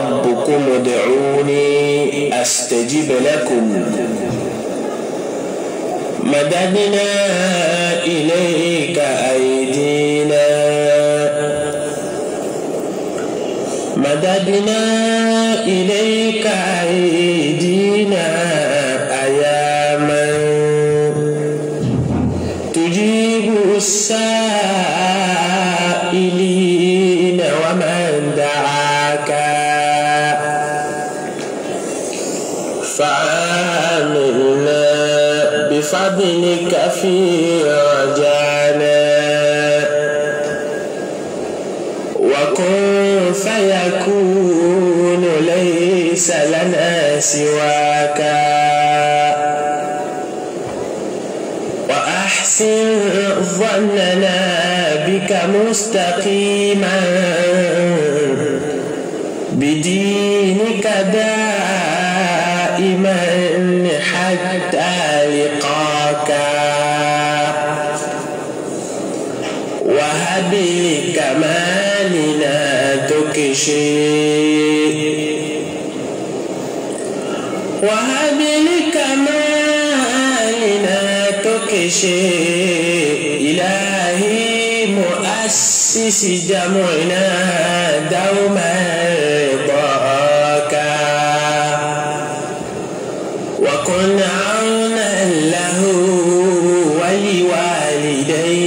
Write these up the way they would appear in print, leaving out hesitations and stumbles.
ربكم ادعوني أستجب لكم مددنا إليك أيدينا مددنا إليك أيدينا أيا من تجيب السائلين ومن دعاك فعاملنا بفضلك في رجانا وكن فيكون ليس لنا سواك وأحسن ظننا بك مستقيما بدينك دائما حتى لقاك وهب لكمالنا وهب لكمالنا تكشي إلهي مؤسس جمعنا دوما رضاك وكن عونا له ولوالديه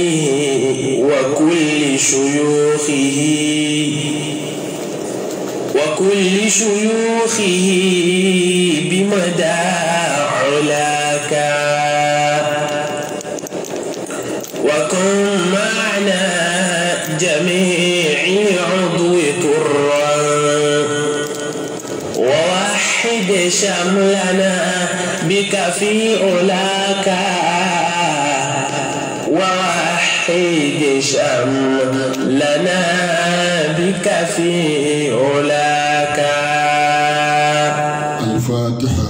وكل شيوخه بمدى علاك وكن معنا جميع عضو طرا ووحد شملنا بك في علاك ووحد شملنا بك في علاك. الفاتحة.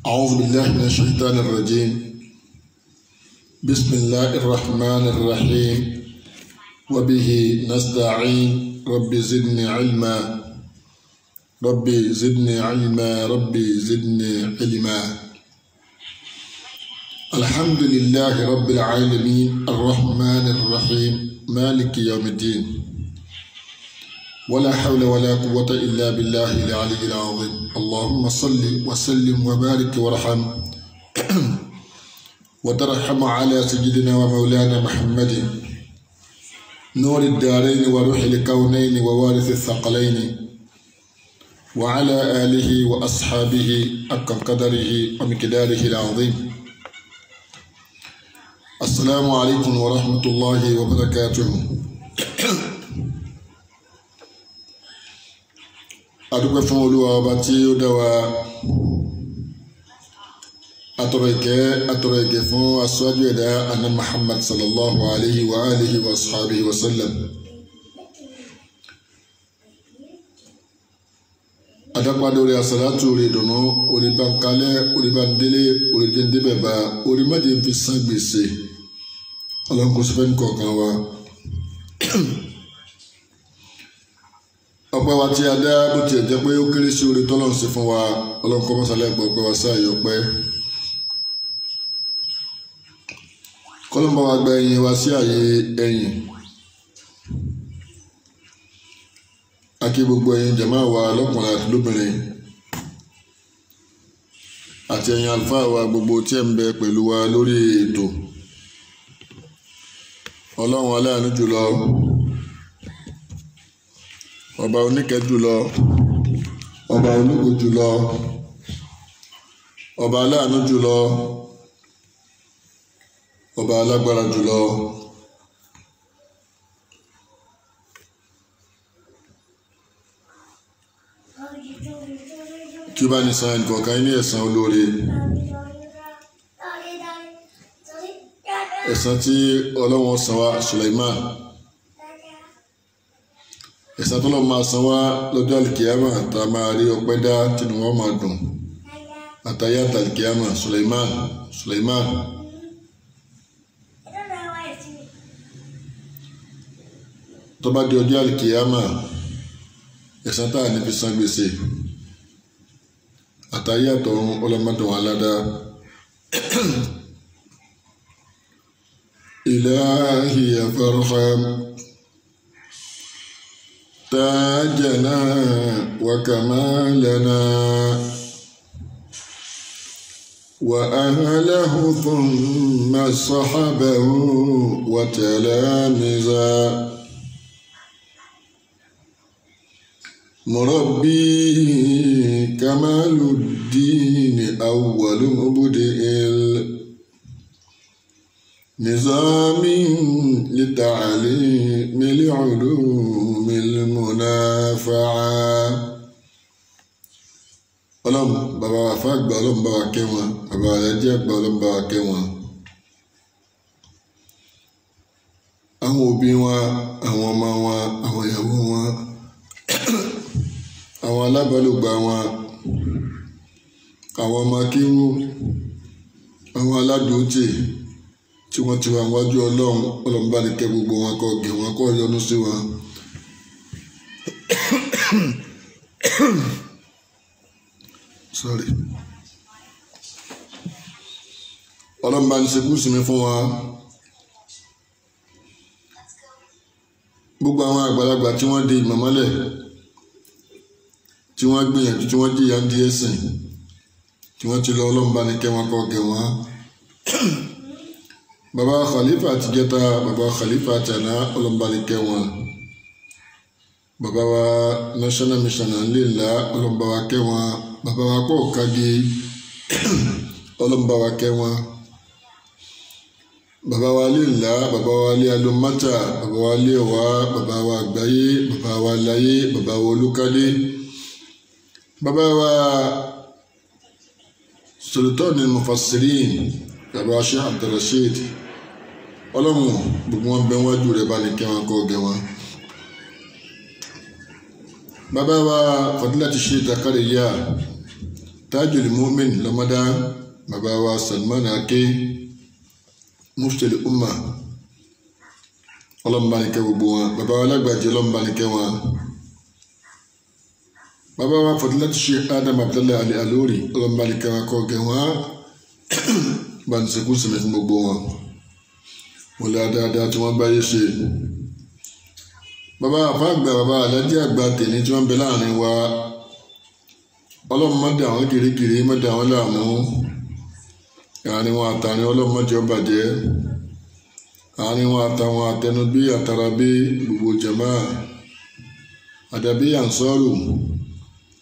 أعوذ بالله من الشيطان الرجيم. بسم الله الرحمن الرحيم وبه نستعين. ربي زدني علما ربي زدني علما ربي زدني علما. الحمد لله رب العالمين الرحمن الرحيم مالك يوم الدين ولا حول ولا قوة إلا بالله العلي العظيم. اللهم صل وسلم وبارك وارحم وترحم على سيدنا ومولانا محمد نور الدارين وروح الكونين ووارث الثقلين وعلى آله وأصحابه حق قدره ومقداره العظيم. السلام عليكم ورحمة الله وبركاته. adúpẹ́ fún Olúwa ọba tí ó dá wa, atọrọ ìkẹ́ fún aṣáájú ẹ̀dá anna Muhammad sallallahu alayhi wa alihi wa ashabihi wa sallam. adápadà orí àsàlátù orí ìdùnnú orí bankalẹ̀ orí bandélé orí jẹ́ndébẹ̀bà orí mẹ́jẹ fi san gbèsè ọlọ́nkó sọfẹ́ nìkọ̀ọ̀kan wa. ọpẹ́ wa tí a dá bó tiẹ̀ jẹ́ pé ó kéré sí orí tọ́lọ́ sí fún wa ọlọ́nkọ́ mọ́sálẹ́ gbọ́ ọpẹ́ wa sáàyè ọpẹ́. kọ́lọ́mbà wa gba ẹ̀yìn wa sí àyè ẹ̀yìn. akí gbogbo ẹ̀yin jàmáà wa lọ́kùnrin àti lóbìnrin àti ẹ̀yin àlùfáà wa gbogbo tí ẹ̀ ń bẹ pẹ̀lú wa lórí ètò. ọlọ́run aláàánú jùlọ, ọba oníkẹ́ jùlọ, ọba ológo jùlọ, ọba aláàánú jùlọ, ọba alágbára jùlọ. kí ó bá ní san ẹnìkọ̀ọ̀kan ní ẹ̀san olóore, ẹ̀san tí ọlọ́wọ́n san wa Suleiman ẹ̀san tó lọ́ọ́ máa san wá lọ́jọ́ àlìkìyàmà tá a máa rí ọpẹ́ dá tínú wọn máa dùn àtàyà àlìkìyàmà Suleiman tó bá di ọjọ́ àlìkìyàmà ẹ̀san tá a ní fi san gbèsè àtàyà àtọ̀run ọlọ́mọdún aládá. إلهي فارحم تاجنا وكمالنا وأهله ثم صحبه وتلامذا مربي كمال الدين أول مبدئ نظام لتعليم العلوم المنافعة. ọlọ́run bàbá wa fàgbà ọlọ́run bá wa kẹ́ wọn bàbá wa lẹ́jẹ́ àgbà ọlọ́run bá wa kẹ́ wọn. àwọn òbí wọn àwọn ọmọ wọn àwọn ìyàwó wọn àwọn alábàálògbà wọn àwọn ọmọ akíwú àwọn aládùúgbò tí wọ́n ti wà wájú ọlọ́run bá ní kẹ́ gbogbo wọn kó gẹ̀ wọn kó yọ́nú sí wọn. sorry ọlọ́run bá ní ṣe kúrò sí mi fún wa. gbogbo àwọn àgbàlagbà tí wọ́n di ìmọ̀mọ́lẹ̀ tí wọ́n gbìyànjú tí wọ́n jìyà di ẹ̀sìn tí wọ́n ti lọ ọlọ́run bá ní kẹ́ wọn kó gẹ̀ wọn. bàbá khalifa àti jẹta bàbá khalifa àti àná ọlọ́mbalikẹ́ wọn bàbá wa national mission ńlẹ́la ọlọ́mbawakẹ́ wọn bàbá wa pọ̀ kági ọlọ́mbawakẹ́ wọn bàbá wa lẹ́la bàbá wa lẹ́ alomata bàbá wa lẹ́ ọ̀wá bàbá wa àgbáyé bàbá wa láyé bàbá wa olúkadé bàbá wa sultan al-mufassirin bàbá wa sheikh abdulrasheed ọlọ́run gbogbo wọn bẹ wájú rẹ̀ bá ní kẹ́ wọn kó gẹ̀ wọn. bàbá wa fadilati sheikh zakariya tajul mu'min lọ́mọdá bàbá wa salman ake mufti umma ọlọ́run bá ní kẹ́ gbogbo wọn bàbá wa lágbàjẹ́ ọlọ́run bá ní kẹ́ wọn. bàbá wa fadilati sheikh adam abdullahi ali alori ọlọ́run bá ní kẹ́ wọn kó gẹ̀ wọn bá ní sekú sinmi fún gbogbo wọn mo lè dáadáa tí wọ́n báyé ṣe. bàbá àfáàgbà bàbá alájẹ àgbà tèmi tí wọ́n bẹ láàrin wa ọlọ́run má dà wọ́n kirikiri má dà wọ́n láàmú àárín wọn àtàrin ọlọ́run má jẹ́ ó bàjẹ́ àárín wọn àtàwọn àtẹnubí àtàràbí gbogbo jàmá àdàbí ànsọ́rù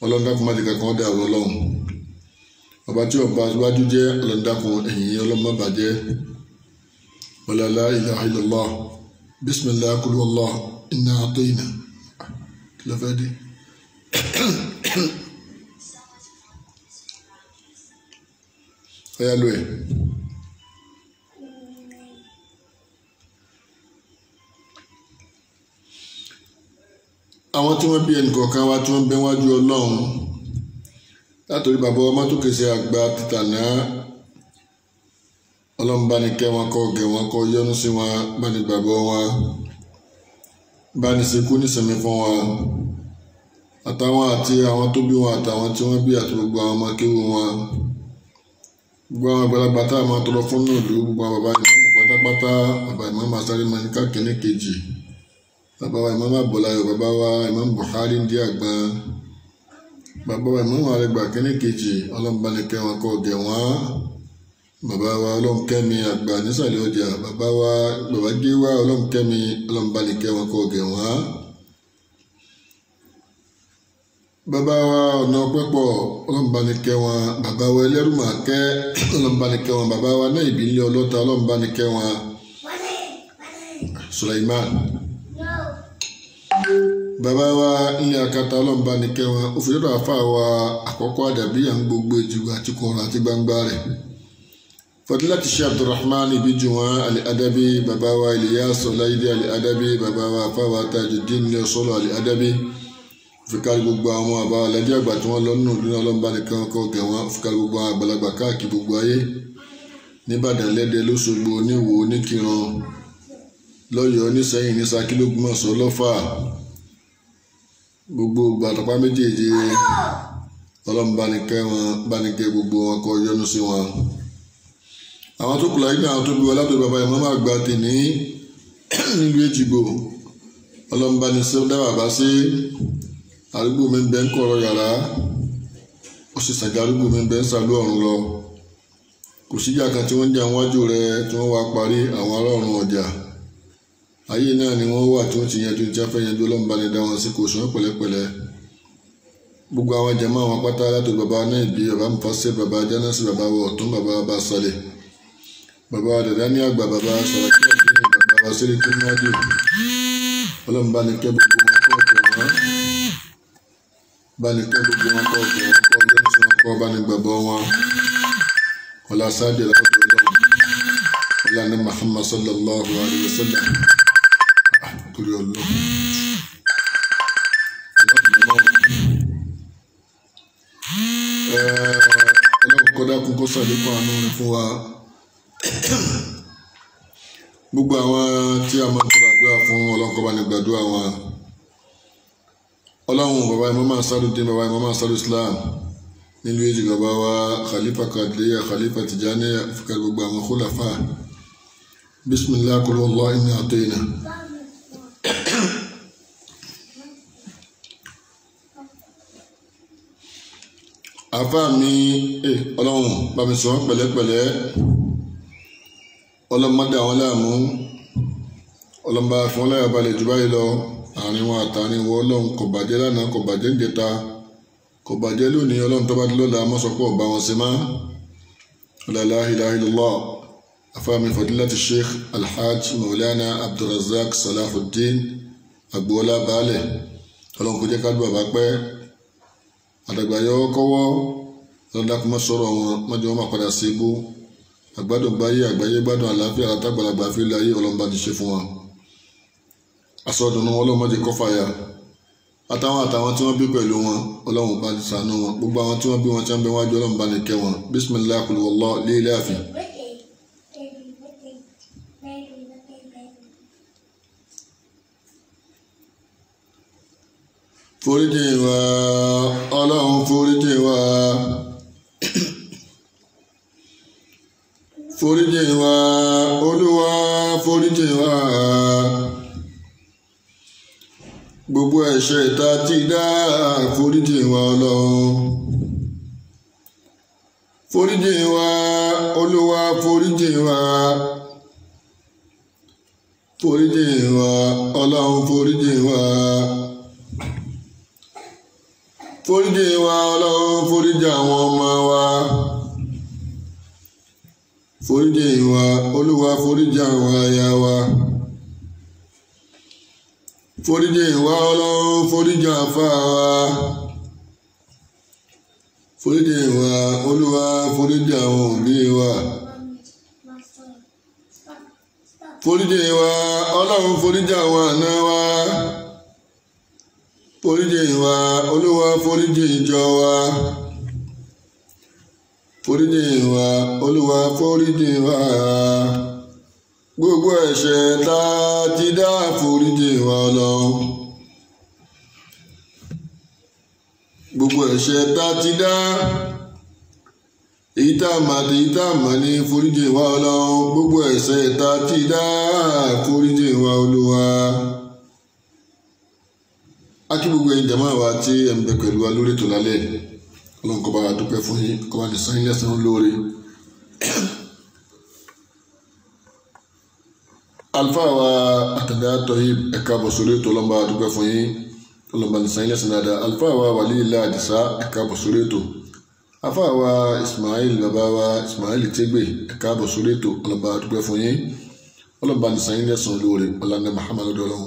ọlọ́run dákun má jẹ́ kankan dà wọ́n lọ́hùn ọba tí ọba wájú jẹ́ ọlọ́run dákun ẹ̀yìn ọlọ́run má bàjẹ́. ولا لا إله إلا الله بسم الله قل والله إنا أعطينا لفادي يا لوي àwọn tí wọ́n bí ẹnìkọ̀ọ̀kan wa tí wọ́n bẹ wájú ọlọ́run látòrí bàbá ọmọ tó kèsè àgbà títànà ọlọ́run bá ní kẹ́ wọn kó gẹ̀ wọn kó yọ́nú sí wọn bá ní gbàgbọ́ wọn bá ní ṣekú nísìnyí fún wọn àtàwọn àti àwọn tó bí wọn àtàwọn tí wọ́n bí àti gbogbo àwọn ọmọ kéwù wọn gbogbo àwọn àgbàlagbà tá a máa tọrọ fún náà lù gbogbo àwọn bàbá ìmọ̀ọ́mù pátápátá bàbá ìmọ̀ọ́mù asáré máa ní káàkiri kejì bàbá wa ìmọ̀ọ́mù àbọ̀láyọ̀ bàbá wa ìmọ̀ọ́mù Buhari ń dí àgbọn bàbá wa ìmọ̀ọ́mù àrẹgbà kíní kejì ọlọ́run bá ní kẹ́ wọn kó gẹ̀ wọn bàbá wa ọlọ́nkẹ́mi àgbà nísàlẹ̀ ọjà bàbá wa bàbá gíwá ọlọ́nkẹ́mi ọlọ́mbalikẹ́ wọn kó gẹ̀ wọ́n. bàbá wa ọ̀nà pẹ́pọ̀ ọlọ́mbalikẹ́ wọn bàbá wa ẹlẹ́rùmọ̀kẹ́ ọlọ́mbalikẹ́ wọn bàbá wa náà ìbílẹ̀ ọlọ́ta ọlọ́mbalikẹ́ wọn Suleiman bàbá wa ilé akata ọlọ́mbalikẹ́ wọn òfìdọ́dọ̀ àfa wa àkọ́kọ́ àdàbí à ń gbogbo ìjùgbà àti kọ̀ọ̀rọ̀ àti gbangba rẹ̀ Fadilati Sheikh Abdulrahman Ibijuwan Al-Adabi bàbá wa Ilyas Ọláìdé Al-Adabi bàbá wa Fáwa Tajuddin ní Ọ̀ṣọ́lọ̀ Al-Adabi fikari gbogbo àwọn àbá alájí àgbà tí wọ́n lọ nínú ìlú náà lọ́nba nìkan kọ́ gẹ̀wọ́n fikari gbogbo àwọn àgbàlagbà káàkiri gbogbo ayé nìbàdàn lẹ́dẹ̀ lóṣogbo níwò oníkìran lọ́yọ̀ọ́ nísẹ́yìn ní Ṣakí l'Ógbómọ̀ṣọ́ lọ́fà gbogbo gbàtàpá méjèèjì ọlọ́mùbánikẹ́ wọn bánikẹ́ gbogbo wọn kọ́ yọ́nú sí wọn. Àwọn tó kù láyé náà tó bí wọn látọ̀ bàbá ìmọ̀ máa gba tèní nílùú Èjìgbò ọlọ́mùbánisẹ́ dá bàbá sí arúgbó mi ń bẹ ń kọ̀rọ̀ yàrá ó sì sàgá arúgbó mi ń bẹ ń sàlú ọ̀run lọ kò síjà kan tí wọ́n ń jà wájú rẹ tí wọ́n wá parí àwọn ará ọ̀run ọjà ayé náà ni wọ́n wà tí wọ́n ti yanjú tí wọ́n fẹ́ yanjú ọlọ́mùbáni dá wọn sí kò sùn pẹ̀lẹ́pẹ̀lẹ́ gbogbo àwọn jàmá àwọn pátá látọ̀ bàbá náà ìbí bàbá Mufasir bàbá Jánásì bàbá wọ̀ ọ̀tún bàbá bá Sálẹ̀ bàbá dàdá ní àgbà bàbá Sàràkí àdínì bàbá Sẹ́ríkí Mádì ọlọ́mùbánikẹ́ gbogbo wọn kọ́ ọ̀tọ̀ wọn bánikẹ́ gbogbo wọn kọ́ ọ̀tọ̀ wọn kọ́ ọjọ́ tí wọn kọ́ bánigbàgbọ́ wọn ọlá sábẹ̀ látọ̀ ọlọ́run ọlá ní Muhammad sallallahu alayhi wa sallam torí ọlọ́run ọlọ́run kọ́dá kún kó sàlékún àánú rẹ̀ fún wa gbogbo àwọn tí a máa ń tọrọ àdúrà fún ọlọ́run kó bá ní gbàdúrà wọn ọlọ́run bàbá Imam Ansarudeen bàbá Imam Ansarul Islam nílùú Èjì bàbá wa Khalifa Kadiriya Khalifa Tijaniya fúkà gbogbo àwọn khulafa bismillah qul huwallahu inna atayna. àfá mi ọlọ́run bá mi sọ pẹ̀lẹ́pẹ̀lẹ́ ọlọ́mọdé àwọn láàmú ọlọ́mọba fún ọlọ́yà balẹ̀ jù báyìí lọ àárín wọn àtàrin wọn ọlọ́run kò bàjẹ́ lánàá kò bàjẹ́ ń jẹta kò bàjẹ́ lónìí ọlọ́run tó bá dé lọ́la mọ́sọ̀pọ̀ ọba wọn sí má la ilaha illallah àfá mi fadilati Sheikh Alhaj Maulana Abdulrazak Salahuddin Agboola Baálẹ̀ ọlọ́run kò jẹ́ ká lù àbá pẹ́ àdàgbàyọ kọ́wọ́ lọ́dàkùnmọ́ sọ̀rọ̀ wọn mọ́jọ́ wọn máa padà sí ibú àgbádùn báyé àgbáyé gbádùn àlàáfíà àtàgbàlagbà fi láyé ọlọ́mọba ti ṣe fún wọn asọ́dùnú ọlọ́mọdé kọfàyà àtàwọn tí wọ́n bí pẹ̀lú wọn ọlọ́run bá ti ṣàánú wọn gbogbo àwọn tí wọ́n bí wọn tí wọ́n bẹ wájú ọlọ́run bá ní kẹ́ wọn bismillah qul huwallahu líláàfin. foríjì wa ọlọ́run foríjì wa foríjì wa olúwa foríjì wa gbogbo ẹ̀ṣẹ̀ tá ti dá foríjì wa ọlọ́run foríjì wa olúwa foríjì wa foríjì wa ọlọ́run foríjì wa. Foríjì wa ọlọ́run foríjì àwọn ọmọ wa foríjì wa olúwa foríjì àwọn aya wa foríjì wa ọlọ́run foríjì àfà wa foríjì wa olúwa foríjì àwọn òbí wa foríjì wa ọlọ́run foríjì àwọn àna wa. Foríjì wa olúwa foríjì ìjọ wa foríjì wa olúwa foríjì wa gbogbo ẹ̀ṣẹ̀ tá ti dá foríjì wa ọlọ́run gbogbo ẹ̀ṣẹ̀ tá ti dá èyí tá mà ní èyí tá mà ní foríjì wa ọlọ́run gbogbo ẹ̀ṣẹ̀ tá ti dá foríjì wa olúwa. Akí gbogbo ẹ̀yin jàmá wa tí ẹ̀ ń bẹ pẹ̀lú wa lórí ètò lálẹ́ ọlọ́run kó bá wa dúpẹ́ fún yín kó bá ní san yín lẹ́san lóore. Alfa wa Àtàndá Toyib ẹ̀ka bọ̀ sórí ètò ọlọ́run bá wa dúpẹ́ fún yín ọlọ́run bá ní san yín lẹ́san dáadáa. Alfa wa Waliyillah Àdìsá ẹ̀ka bọ̀ sórí ètò. Alfa wa Ismail bàbá wa Ismail Tégbè ẹ̀ka bọ̀ sórí ètò ọlọ́run bá wa dúpẹ́ fún yín ọlọ́run bá ní san yín lẹ́san lóore ọlọ́run Muhammad ọlọ́run.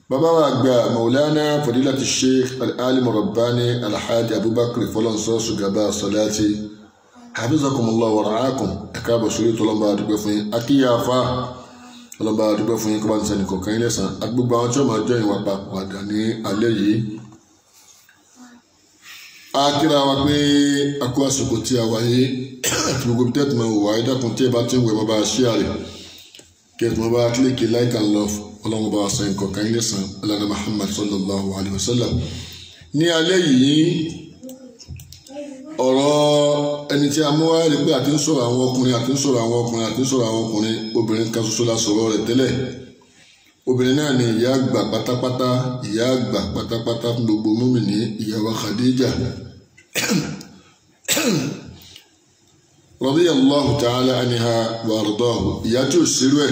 Bàbá wa àgbà Maulana Fadilati Sheikh Al-Alim Rabbani Alhaji Abubakar Fọlọ́nsọ́ Sugaba Salati hafizakumullahu wa ra'akum ẹ̀káàbọ̀ sórí ètò ọlọ́mọba àdúgbò fún yín akíyà afá ọlọ́mọba àdúgbò fún yín kọ́ bá ní sẹ́ni kọ̀ọ̀kan yín lẹ́sàn agbègbè àwọn tí wọ́n máa jọ ìwà padà ní alẹ́ yìí. a kíra wa pé a kó àsìkò tí a wáyé àti gbogbo bí tẹ́tù máa wò wáyé dákun tí ẹ bá ti ń wẹ̀ bá ṣí àrè kí ẹ tún bá kílíkì like and love ọlọ́mọba sẹ́ni kọ̀ọ̀kan yín lẹ́sàn alana Muhammad sallallahu alayhi wa sallam. ní alẹ́ yìí ọ̀rọ̀ ẹni tí a mú wá rí pé àti ń sọ̀rọ̀ àwọn ọkùnrin obìnrin kan ṣoṣo la sọ̀rọ̀ rẹ̀ tẹ́lẹ̀ obìnrin náà ni ìyá àgbà pátápátá fún gbogbo mùmínì ìyá wa Khadija radiyallahu ta'ala anha wa ardahu ìyá tí ò sí rẹ̀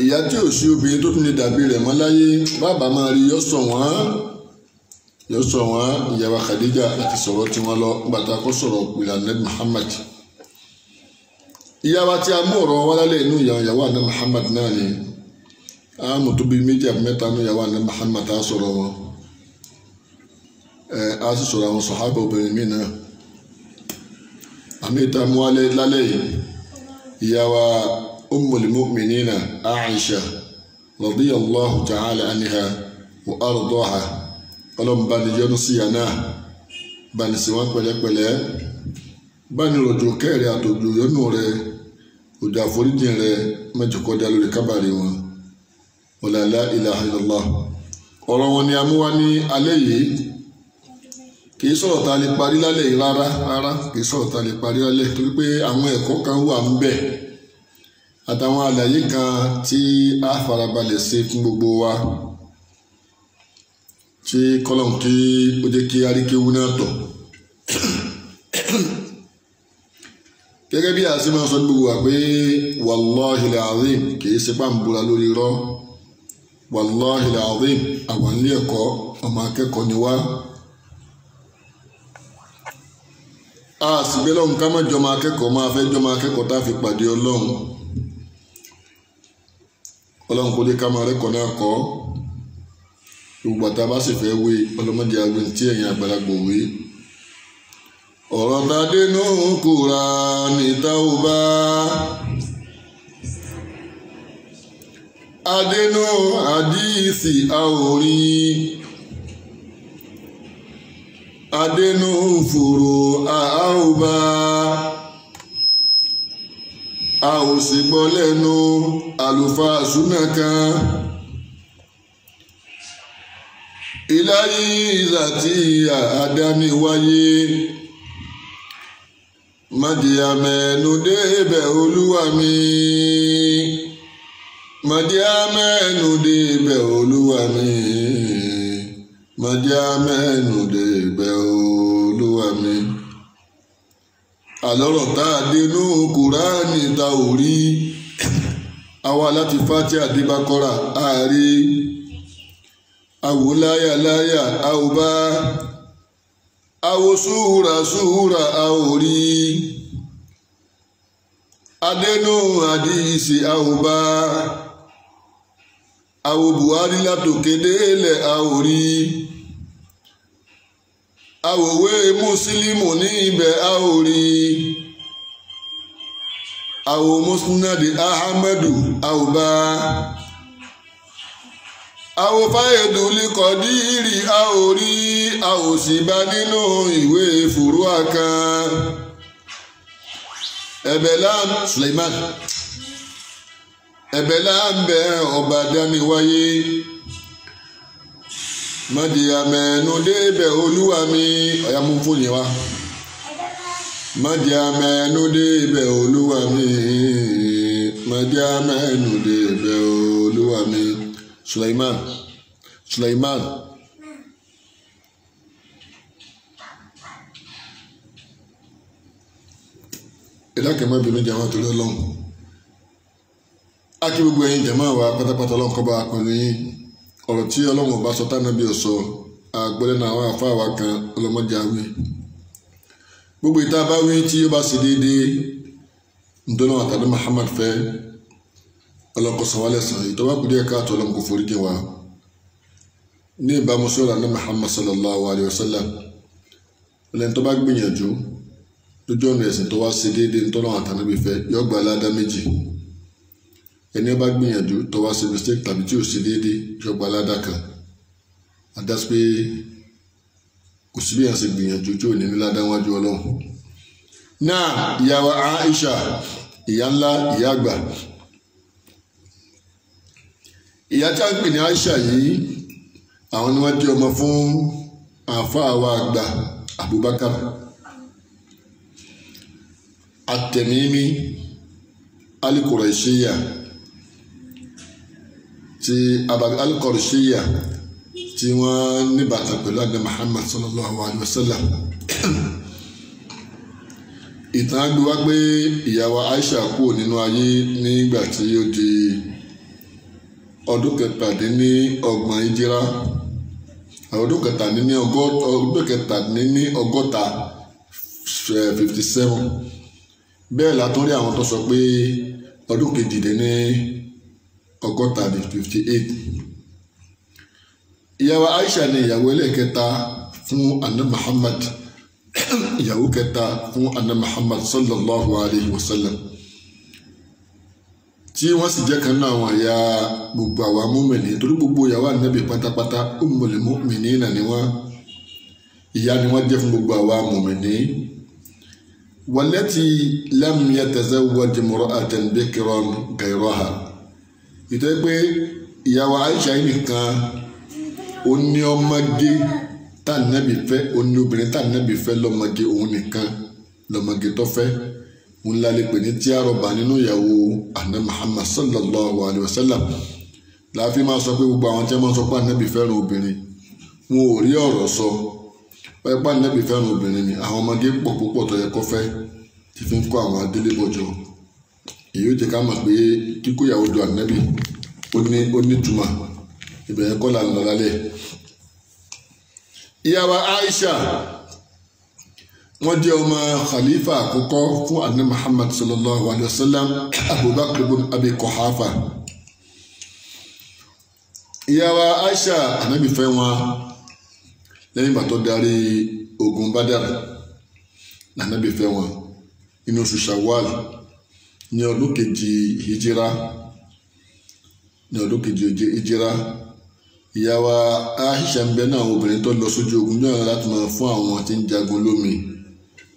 ìyá tí ò sí obìnrin tó tún lè dàbí rẹ̀ mọ́ láyé bàbá máa rí yọ́ sọ wọn ìyàwó Khadija láti sọ̀rọ̀ tí wọ́n lọ gbàtà kó sọ̀rọ̀ ìlànà Muhammad ìyàwó tí a mú ọ̀rọ̀ wá lálẹ́ inú ìyàwó àná Muhammad náà ni a mú tó bí méjì àbí mẹ́ta ní ìyàwó àná Muhammad a sọ̀rọ̀ wọn a sì sọ̀rọ̀ àwọn sàhábà obìnrin mí náà àmì ìta mú lálẹ́ yìí ìyàwó Ummul Mu'minina Aisha radiyallahu ta'ala anha wa ardaha ọlọ́run bá ní yọ́nú sí yàná bá ní sí wọn pẹ̀lẹ́pẹ̀lẹ́ bá ní rọ̀jò kẹ́rẹ̀ àtòjò yọ́nú rẹ òjò àforíjì rẹ mẹ́jọkọ́dá lórí kábàrí wọn wala la ilaha illallah. ọ̀rọ̀ wọn ni a mú wá ní alẹ́ yìí kìí sọ̀rọ̀ ta lè parí lálẹ́ yìí rárá kìí sọ̀rọ̀ ta lè parí lálẹ́ torí pé àwọn ẹ̀kọ́ kan wà ń bẹ àtàwọn àlàyé kan tí a farabalẹ̀ ṣe fún gbogbo wa tí kọ́lọ̀n kí ó jẹ́ kí aríkéwú náà tọ̀ gẹ́gẹ́ bí a sì máa sọ gbogbo wa pé wallahil azim kìí ṣe pàmbúra lórí irọ́ wallahil azim àwọn ilé ẹ̀kọ́ ọmọ akẹ́kọ̀ọ́ ni wá a sì gbé lọ́hùn ká má jọmọ akẹ́kọ̀ọ́ máa fẹ́ jọmọ akẹ́kọ̀ọ́ tá a fi pàdé ọlọ́run kò dé ká máa rẹ́kọ̀ọ́ náà kọ́ gbogbo àtà bá sì fẹ́ wé ọlọ́mọdé agbẹ̀ tí ẹ̀yìn àgbàlagbò wé ọ̀rọ̀ tàdénú Kùránì Tàúbà adénú àdíìsì àórí adénú fòrò àáúbá a ò sì gbọ́ lẹ́nu àlùfáà súnà kan ìláyé ìzàtí àdáni wáyé màdìyàmẹ́nu débẹ̀ olúwa mi màdìyàmẹ́nu débẹ̀ olúwa mi màdìyàmẹ́nu débẹ̀ olúwa mi. àlọ́rọ̀ tá a dénú Kùránì ta ò rí àwa láti Fátíhà dé Bákọ́rà àárí awo láyà awo bá awo súra awo rí adénú àdìsí awo bá awo Buhari látòkè délẹ̀ awo rí awòwe Mùsílímù ní ibẹ̀ awo rí awo Musnad Ahmadu awo bá àwọn fáyẹ̀dùlì kọ̀dírì a ò rí a ò sì bá nínú ìwé fùrúà kan ẹ̀bẹ̀lá Suleiman ẹ̀bẹ̀lá ń bẹ ọba dániwáyé mọ́dìyàmẹ́nu débẹ̀ olúwa mi ọ̀yá mú fóònù wa mọ́dìyàmẹ́nu débẹ̀ olúwa mi mọ́dìyàmẹ́nu débẹ̀ olúwa mi. Suleiman ìdákẹ́ má bínú jama torí ọlọ́run á kí gbogbo ẹ̀yin jama wa pátápátá ọlọ́run kọ́ bá a pẹ̀lú yín ọ̀rọ̀ tí ọlọ́run ọba sọ tánàbí ọ̀sọ́ àgbẹ̀rẹ̀ náà àwọn àfáà wa kan ọlọ́mọdé àwìn gbogbo ìta bá wí tí ó bá sì déédéé ntọ́nà àtàdé Muhammad fẹ́ ọlọ́kọ̀ sọ̀wálẹ̀ sàn ìtọ́wá kúdí ẹ̀ka àtọ̀ ọlọ́mọ kò forí jìn wá ní ìbámu sọ̀rọ̀ ní Muhammad sallallahu alayhi wa sallam lẹ́yìn tó bá gbìyànjú lójú ọ̀nà ẹ̀sìn tó wá ṣe déédéé nítorí àwọn àtànábì fẹ́ yóò gba ládá méjì. Ẹni bá gbìyànjú tó wá ṣe mistake tàbí tí ò ṣe déédéé yóò gba ládá kan. Àdásí pé kò sí bí yàn ṣe gbìyànjú tí ò ní ládá wájú Ọlọ́run. Náà ìyá wa Aisha, ìyá ńlá, ìyá àgbà. Ìyá tí a ń pè ní Aisha yìí, àwọn ni wọ́n jẹ́ ọmọ fún àáfàá wa àgbà Abubakar At-Tamimi Al-Qurashiyya ti Al-Qurashiyya tí wọ́n ní bàtà pẹ̀lú àgbà Muhammad sallallahu alaihi wasallam. Ìtàn gbé wá pé ìyàwó Aisha kú nínú ayé nígbà tí ó di ọdún kẹtàdínlọ́gbọ̀n ìjírá, ọdún kẹtàdínlọ́gọ́ta 57. Bẹ́ẹ̀ látún rí àwọn tó sọ pé ọdún kejìdínlọ́gọ́ta 58. Ìyàwó Aisha ni ìyàwó ẹlẹ́kẹta fún Ànábì Muhammad, ìyàwó kẹta fún Ànábì Muhammad sallallahu alayhi wa sallam, tí wọ́n sì jẹ́ kan náà àwọn àyà gbogbo àwa mùmínì, torí gbogbo ìyàwó Ànábì pátápátá ummul mu'minina ni wọ́n, ìyá ni wọ́n jẹ́ fún gbogbo àwa mùmínì. Wallati lam yatazawwaj imra'atan bikran ghayraha. Ìtọ́ pé ìyàwó Aisha yìí nìkan ó ní ọmọge tá Ànábì fẹ́, ó ní obìnrin tá Ànábì fẹ́ lọ́mọge, òun nìkan lọ́mọge tó fẹ́. Òun la lè pè ní tí àrọ̀bà nínú ìyàwó Ànábì Muhammad sallallahu alayhi wa sallam. Láàfin máa sọ pé gbogbo àwọn tí wọ́n máa sọ pé Ànábì fẹ́ràn obìnrin wọn ò rí ọ̀rọ̀ sọ. Wọ́n pé Ànábì fẹ́ràn obìnrin ni àwọn ọmọge pọ̀ púpọ̀ tó yẹ kó fẹ́ ti fi ń kó àwọn adélébọ̀jọ. Èyí ó jẹ́ ká mọ̀ pé kíkó ìyàwó jọ Ànábì ó ní túmọ̀. Ìbẹ̀rẹ̀ kọ́ là ń lọ lálẹ́. Ìyàwó Aisha wọ́n jẹ́ ọmọ khalifa àkọ́kọ́ fún Ànábì Muhammad sallallahu alayhi wa sallam, Abubakar ibn Abi Quhafa. Ìyàwó Aisha Ànábì fẹ́ wọn lẹ́yìn ìgbà tó darí ogun Badar. Ànábì fẹ́ wọn inú oṣù Shawwal ní ọdún kejì hijira. Ìyàwó Aisha ń bẹ náà àwọn obìnrin tó lọ sójú ogun náà láti máa fún àwọn tí ń jagun lómi,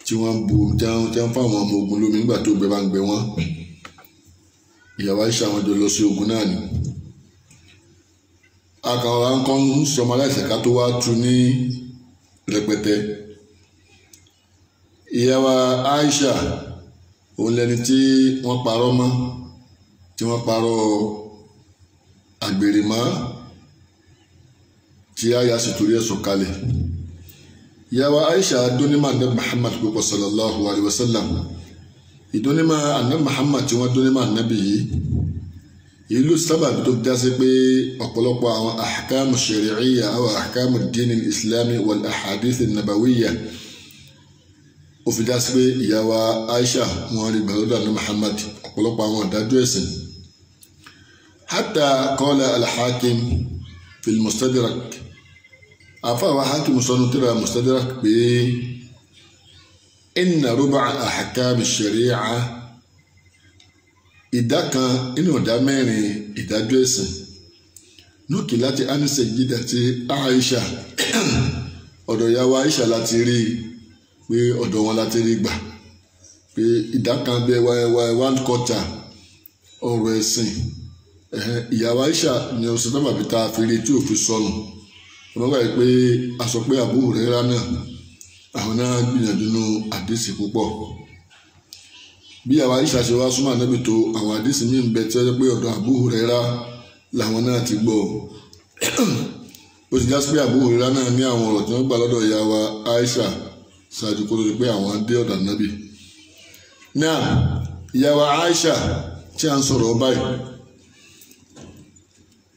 tí wọ́n fún àwọn ọmọ ogun lómi nígbà tó gbẹ bá ń gbẹ wọ́n. Ìyàwó Aisha wọn jọ lọ sí ogun náà ni. Akàwọn akọ́ ń sọmọ aláìsẹ̀ ká tó wá tu ní rẹpẹtẹ. Ìyàwó Aisha òun lẹni tí wọ́n parọ́ mọ́, tí wọ́n parọ́ àgbèrè mọ́, tí àyà sì torí ẹ̀ sọ̀kalẹ̀. Ìyàwó Aisha dónímọ̀ Ànábì Muhammad púpọ̀ sallallahu alayhi wa sallam. Ìdónímọ̀ Ànábì Muhammad tí wọ́n dónímọ̀ Ànábì yìí, ìlú sábàbí tó já sí pé ọ̀pọ̀lọpọ̀ àwọn ahkamu shari'iyya àwọn ahkamu dini islami wal ahadith nabawiyya ó fi já sí pé ìyàwó Aisha wọn rí gbàlódà ní Muhammad ọ̀pọ̀lọpọ̀ àwọn ìdájọ́ ẹ̀sìn. Hatta qala al-Hakim fil Mustadrak, àfáà Hakim sọnù tírà Mustadrak pé inna ruba ahkam ash-shari'a, ìdá kan inú ìdá mẹ́rin ìdájọ́ ẹ̀sìn lókè láti anise jídà tí Aisha ọ̀dọ̀ ìyàwó Aisha láti rí pé ọ̀dọ̀ wọn láti rí gbà pé ìdá kan bẹ 1/4 ọ̀rọ̀ ẹ̀sìn ìyàwó Aisha ni ọ̀sẹ̀ náà bàbí ta fi rí tí ò fi sọnù. Wọ́n gbà pé a sọ pé Abu Huraira náà àwọn náà gbìyànjú nínú àdìsí púpọ̀. Bí ìyàwó Aisha ṣe wá súnmọ́ Ànábì tó àwọn àdìsí míì ń bẹ tí wọ́n jẹ́ pé ọ̀dọ̀ Abu Huraira làwọn náà ti gbọ́. Ó ti já sí pé Abu Huraira náà ní àwọn ọ̀rọ̀ tí wọ́n gbà lọ́dọ̀ ìyàwó Aisha ṣáájú kó tó di pé àwọn dé ọ̀dọ̀ Ànábì. Náà ìyàwó Aisha tí a ń sọ̀rọ̀ báyìí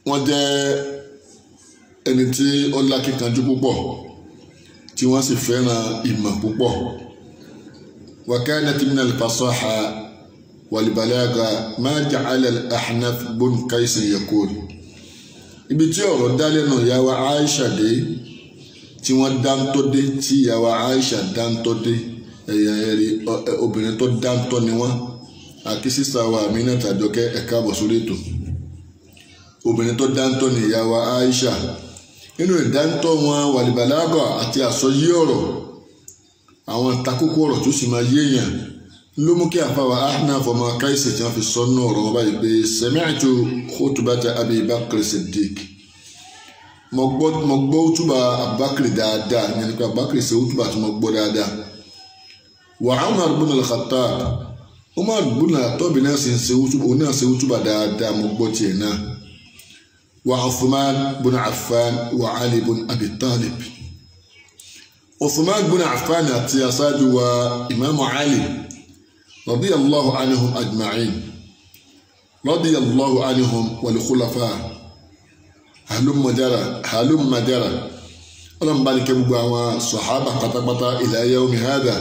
wọ́n jẹ́ ẹni tí ó lákìkanjú púpọ̀ tí wọ́n sì fẹ́ràn ìmọ̀ púpọ̀. Wa kanat min al-fasaha wal balagha ma ja'ala al-Ahnaf bun Qais yaqul. Ibi tí ọ̀rọ̀ dá lẹ́nu ìyàwó Aisha dé tí wọ́n dáńtọ́ dé tí ìyàwó Aisha dáńtọ́ dé ẹ̀yà ẹ̀rí obìnrin tó dáńtọ́ ni wọ́n àti sísá wa Aminat Àjọkẹ́ ẹ̀ka àbọ̀ sórí ètò. Obìnrin tó dáńtọ́ ni ìyá wa Aisha. Nínú ìdáńtọ́ wọn wàlìbàlágà àti àsọyé ọ̀rọ̀ àwọn takókó ọ̀rọ̀ tó sì máa yéèyàn ló mú kí àfáwà Ahnaf ọmọ Kaisi tí wọ́n fi sọ́nà ọ̀rọ̀ wọn báyìí pé sami'tu khutbata Abi Bakr Siddiq. Mo gbọ́ útúbà Abubakar dáadáa ní nípa Abubakar ṣe útúbà tí mo gbọ́ dáadáa. Wa Umar ibn al-Khattab Umar ibn al-Khattab náà sì ń ṣe útúbà dáadáa mo gbọ́ tiẹ̀ náà. Wa Uthman ibn Affan wa Ali ibn Abi Talib. Uthman ibn Affan àti aṣáájú wa Imam Ali radiyallahu anhum ajma'in radiyallahu anhum wal khulafa halumma jara ọlọ́run bá ní kẹ́ gbogbo àwọn sọ̀hábà pátápátá ila yawmi hadha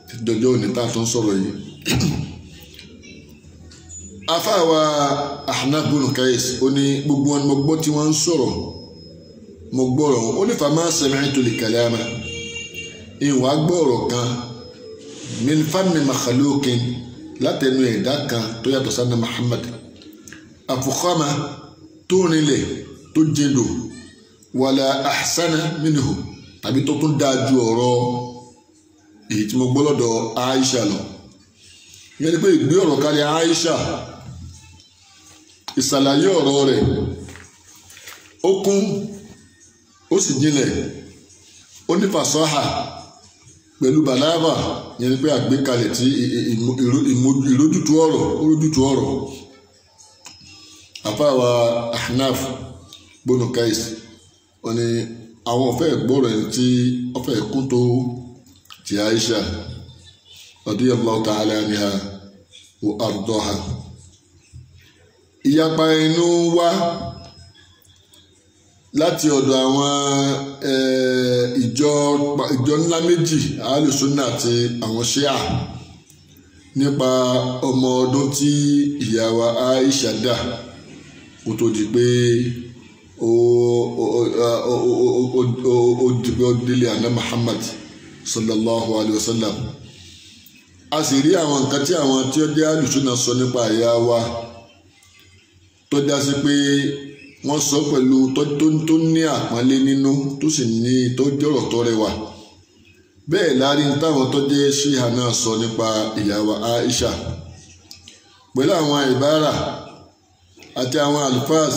ti dọjọ́ òní tá a tún sọ̀rọ̀ yìí. Afáwa Ahnaf ibn Qais ó ní gbogbo wọn mo gbọ́ tí wọ́n ń sọ̀rọ̀ mo gbọ́rọ̀ ó ní fama sami'tu li kalama ìwà gbọ́rọ̀ kan min fami makhluqin látẹnu ẹ̀dá kan tó yàtọ̀ sanna Muhammad afukhama tó rinlẹ̀ tó jẹ́lò wàlà ahsana minhu tàbí tó tún dáa ju ọ̀rọ̀ èyí tí mo gbọ́ lọ́dọ̀ Aisha lọ. ìyẹn ni pé ìgbé ọ̀rọ̀ kalẹ̀ Aisha ìsàlàyé ọ̀rọ̀ rẹ̀ ó kún ó sì jinlẹ̀ ó ní fasaha pẹ̀lú balagha ìyẹn ni pé àgbékalẹ̀ tí ìrójútu ọ̀rọ̀ àfáwà Ahnaf ibn Qais wọ́n ní àwọn ọ̀fẹ́ ìgbọ́rọ̀ ẹni tí ọ̀fẹ́ kún tó ti Aisha radiyallahu ta'ala anha wa ardaha. Ìyapa inú wá láti ọ̀dọ̀ àwọn ìjọ ńlá méjì Ahlus-Sunnah àti àwọn Shia nípa ọmọ ọdún tí ìyá wa Aisha dà kó tó di pé ó délé àná Muhammad sallallahu alayhi wa sallam. A sì rí àwọn nǹkan tí àwọn tí ó jẹ́ Ahlus-Sunnah sọ nípa ìyá wa tó já sí pé wọ́n sọ pẹ̀lú tó ní àpọ́nlé nínú tó sì ní tó jọ̀rọ̀ tó rẹwà. Bẹ́ẹ̀ láàrin táwọn tó jẹ́ Shia náà sọ nípa ìyá wa Aisha pẹ̀lú àwọn ìbára àti àwọn alfaz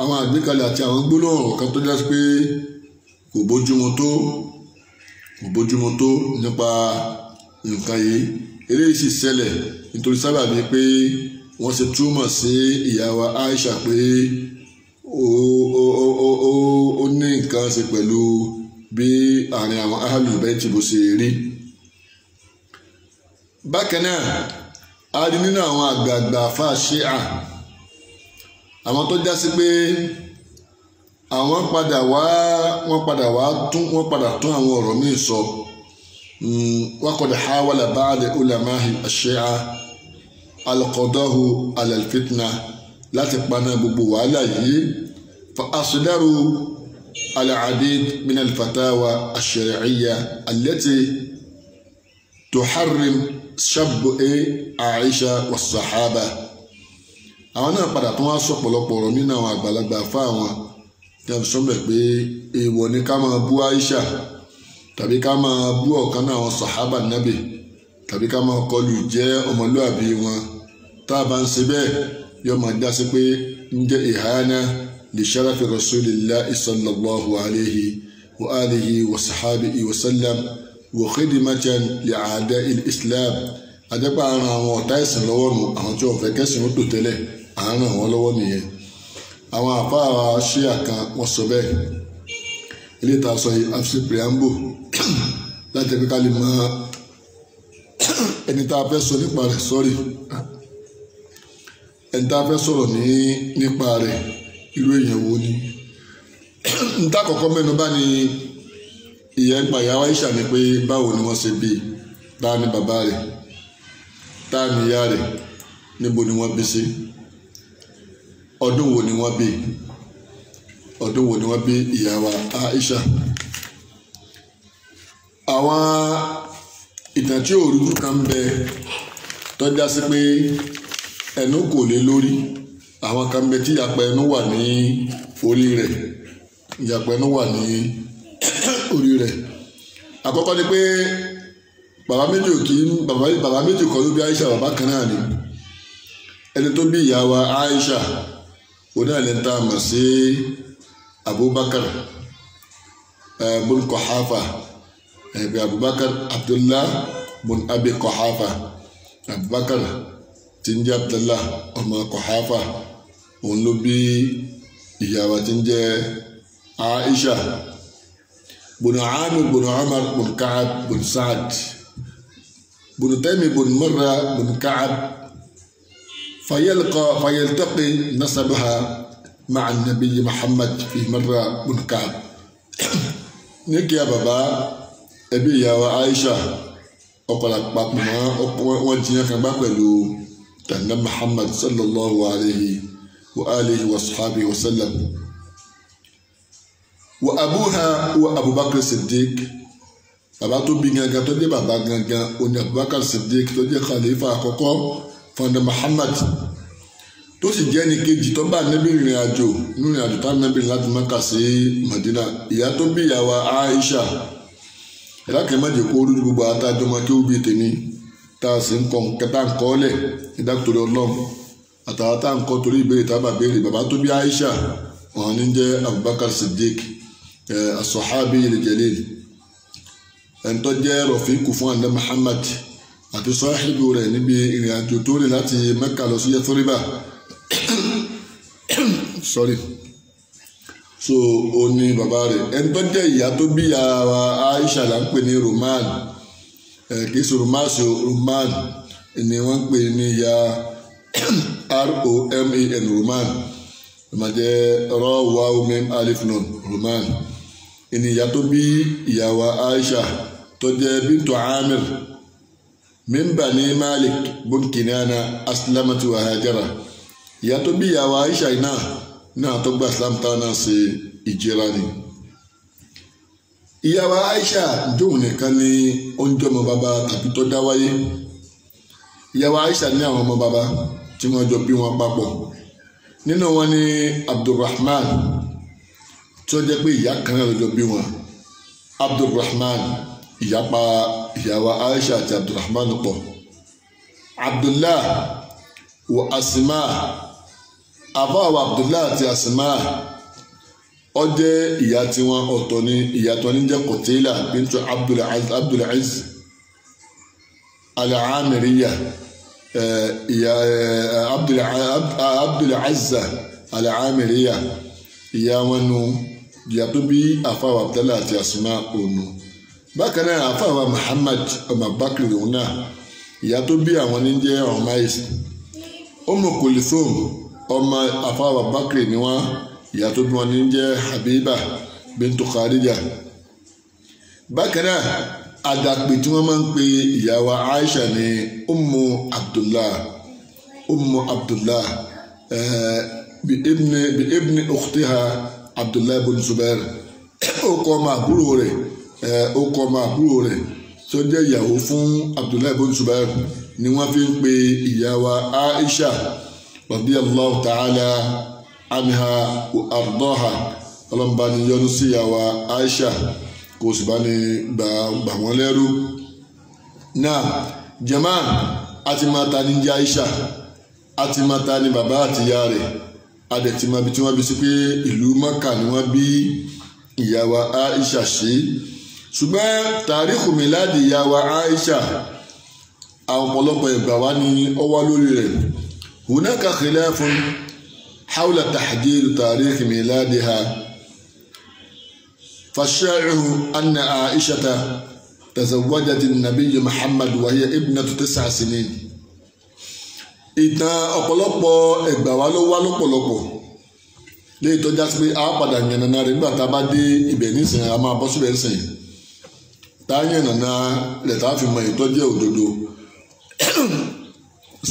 àwọn àgbékalẹ̀ àti àwọn gbólóhùn kan tó já sí pé kò bójúmu tó nípa nǹkan yìí. Eléyìí sì ṣẹlẹ̀ nítorí sábàbí pé wọ́n ṣe túmọ̀ sí ìyá wa Aisha pé ó ní nǹkan ṣe pẹ̀lú bí àárín àwọn Ahlul Bayt bó ṣe rí. Bákan náà a rí nínú àwọn àgbààgbà àfáà Shia àwọn tó já sí pé àwọn padà tún àwọn ọ̀rọ̀ míì sọ. وقد حاول بعض علماء الشيعة القضاء على الفتنة láti paná gbogbo wàhálà yìí فأصدروا العديد من الفتاوى الشرعية التي تحرم شبه عائشة والصحابة. àwọn náà padà tún wá sọ pọ̀lọpọ̀ ọ̀rọ̀ nínú àwọn àgbàlagbà fáwọn tí a fi sọ bẹ́ẹ̀ pé èèwọ̀ ni ká máa bú Aisha tàbí ká máa bú ọ̀kan náà àwọn sàhábà nábì tàbí ká máa kọlù jẹ́ ọmọlúàbí wọn. tá a bá ń ṣe bẹ́ẹ̀ yóò máa dá sí pé ń jẹ́ ìhánà li sharafi rasulillahi sallallahu alayhi wa alihi wa sahabihi wa sallam wa khidmatan li a'da'il islam. àjẹpá àrùn àwọn ọ̀tá ìsìn lọ́wọ́ nù àwọn tí wọ́n fẹ́ kẹ́sìn ó tò tẹ́lẹ̀ àrùn àwọn lọ́wọ́ nìyẹn. àwọn àfáà Shia kan wọ́n sọ bẹ́ẹ̀. ilé ìta sọ yìí afsi preamble láti ẹgbẹ́ ká lè mọ ẹni tá a fẹ́ sọ nípa rẹ̀ ẹni tá a fẹ́ sọ̀rọ̀ nípa rẹ̀ irú èèyàn wo ni. níta kọ̀ọ̀kan mẹ́nu bá ní ìyá ìgbà ìyá Aisha ni pé báwo ni wọ́n ṣe bí tá a ní bàbá rẹ̀ tá a ní ìyá rẹ̀ níbo ni wọ́n bí sí ọdún wo ni wọ́n bí ìyá wa Aisha. àwọn ìtàn tí òrùjú kan bẹ tọ́já sí pé ẹnu kò lé lórí àwọn kan bẹ tí ìyàpẹ̀ ẹnu wà ní orí rẹ̀ ìyàpẹ̀ ẹnu wà ní orí rẹ̀. àkọ́kọ́ ni pé bàbá méjì kọ́ ló bí Aisha, bàbá kan náà ni. ẹni tó bí ìyá wa Aisha òun náà ní ta mọ̀ sí Abubakar bun Quhafa, Abubakar Abdullah bun Abi Quhafa. Abubakar tí ń jẹ́ Abdullah ọmọ Quhafa òun ló bí ìyá wa tí ń jẹ́ Aisha. بن عامر بن عمر بن كعب بن سعد بن تيم بن مرة بن كعب فيلتقي نسبها مع النبي محمد في مرة بن كعب. نيكي يا بابا أبي يا عائشة أقول لك بابا وجهنا كان بقولو تنم محمد صلى الله عليه وآله وصحبه وسلم. wa abuha wa Abubakar Siddiq, bàbá tó bí gangan tó jẹ́ bàbá gangan oní Abubakar Siddiq tó jẹ́ khalifa àkọ́kọ́ fúnra Muhammad tó sì jẹ́ ní kejì tó bá Nábì rìnrìn àjò nínú ìrìn àjò tá Nábì láti Mákà sí Madina. ìyá tó bí ìyá wa Aisha ìdákẹ́ má jẹ́ kó rú gbogbo àtàjọ máa kí ó bí tèmi tá a sì ń kọ́ kẹta ń kọ́ lẹ̀ ìdákùtòrò Ọlọ́run àtàwọn tá à ń kọ́ torí ìbéèrè tá a bá béèrè. bàbá tó bí Aisha wọn ní jẹ́ Abubakar Siddiq as-sahabi al-jalil, ẹni tó jẹ́ rọ̀fíkù fún àná Muhammad àti sọ́ọ́hìbù rẹ̀ níbi ìrìn àjò tó rìn láti Mẹ́kà lọ sí Yathriba. sorry so ó ní bàbá rẹ̀. ẹni tó jẹ́ ìyá tó bí ìyá wa Aisha là ń pè ní Roman, kì í ṣe Romasi Roman ni wọ́n ń pè ní ìyá Roman Roman ma jẹ́ rọ́wà omi alif nun Roman. ìyá tó bí ìyá wa Aisha tó jẹ́ bintu Amir min Bani Malik bun Kinana aslamati wa hajara. ìyá tó bí ìyá wa Aisha náà tó gba Islam tá náà ṣe ìjìra ni. ìyá wa Aisha jóun nìkan ní oúnjẹ ọmọ bàbá tàbí tó dá wáyé. ìyá wa Aisha ní àwọn ọmọ bàbá tí wọ́n jọ bí wọn papọ̀. nínú wọn ni Abdulrahman tó jẹ́ pé ìyá kan náà lọ́jọ́ bí wọn. Abdulrahman ìyá pa ìyá wa Aisha àti Abdulrahman pọ̀. Abdullah wa Asima, àbá wa Abdullah àti Asima ó jẹ́ ìyá tí wọn ọ̀tọ̀ ní ìyá tó ní jẹ́ Qutila bintu Abdulaziz al-Amiriya, ìyá Abdulazza al-Amiriya ìyá wọn nu ìyá tó bí àfàwà Abdullah àti Asima ònu. bákan náà àfàwà Muhammad ọmọ Bakri òun náà ìyá tó bí àwọn ní jẹ́ Umais. Ummu Kulthum ọmọ àfàwà Bakri ni wọn ìyá tó bí wọn ní jẹ́ Habiba bintu Khadija. bákan náà àdàpè tí wọ́n máa ń pe ìyá wa Aisha ní Ummu Abdullah bi ibni ukhtiha Abdullah ibn Zubair. ó kọ́ ọmọ àbúrò rẹ̀ tó jẹ́ ìyàwó fún Abdullah ibn Zubair ni wọ́n fi ń pe ìyá wa Aisha radiyallahu ta'ala anha wa ardaha. ọlọ́mọba ni yọ́nú sí ìyá wa Aisha kò sì bá ní gbà wọ́n lẹ́rú. náà jama àti máa ta ní jẹ́ Aisha àti máa ta ní bàbá àti ìyá rẹ̀ adẹ̀tí máa bí tí wọ́n bí sí pé ìlú Mẹ́kà ni wọ́n bí ìyá wa Aisha sí. ṣùgbọ́n tàríkù míládì ìyá wa Aisha àwọn ọ̀pọ̀lọpọ̀ ìgbà wá ní ọwá lórí rẹ̀. hunaka khilafun hawla tahdid tàríkù míládìha. فالشائع أن عائشة تزوجت النبي محمد وهي ابنة 9 سنين. ìtàn ọ̀pọ̀lọpọ̀ ẹgbà wa ló wá lọ́pọ̀lọpọ̀ léyìí tó já sí pé a padà yànnàná rẹ̀ nígbà tá a bá dé ibẹ̀ nísìnyí a máa bọ́ síbẹ̀ nísìnyí tá a yànnàná rẹ̀ tá a fi mọ ìtọ́jú òdodo.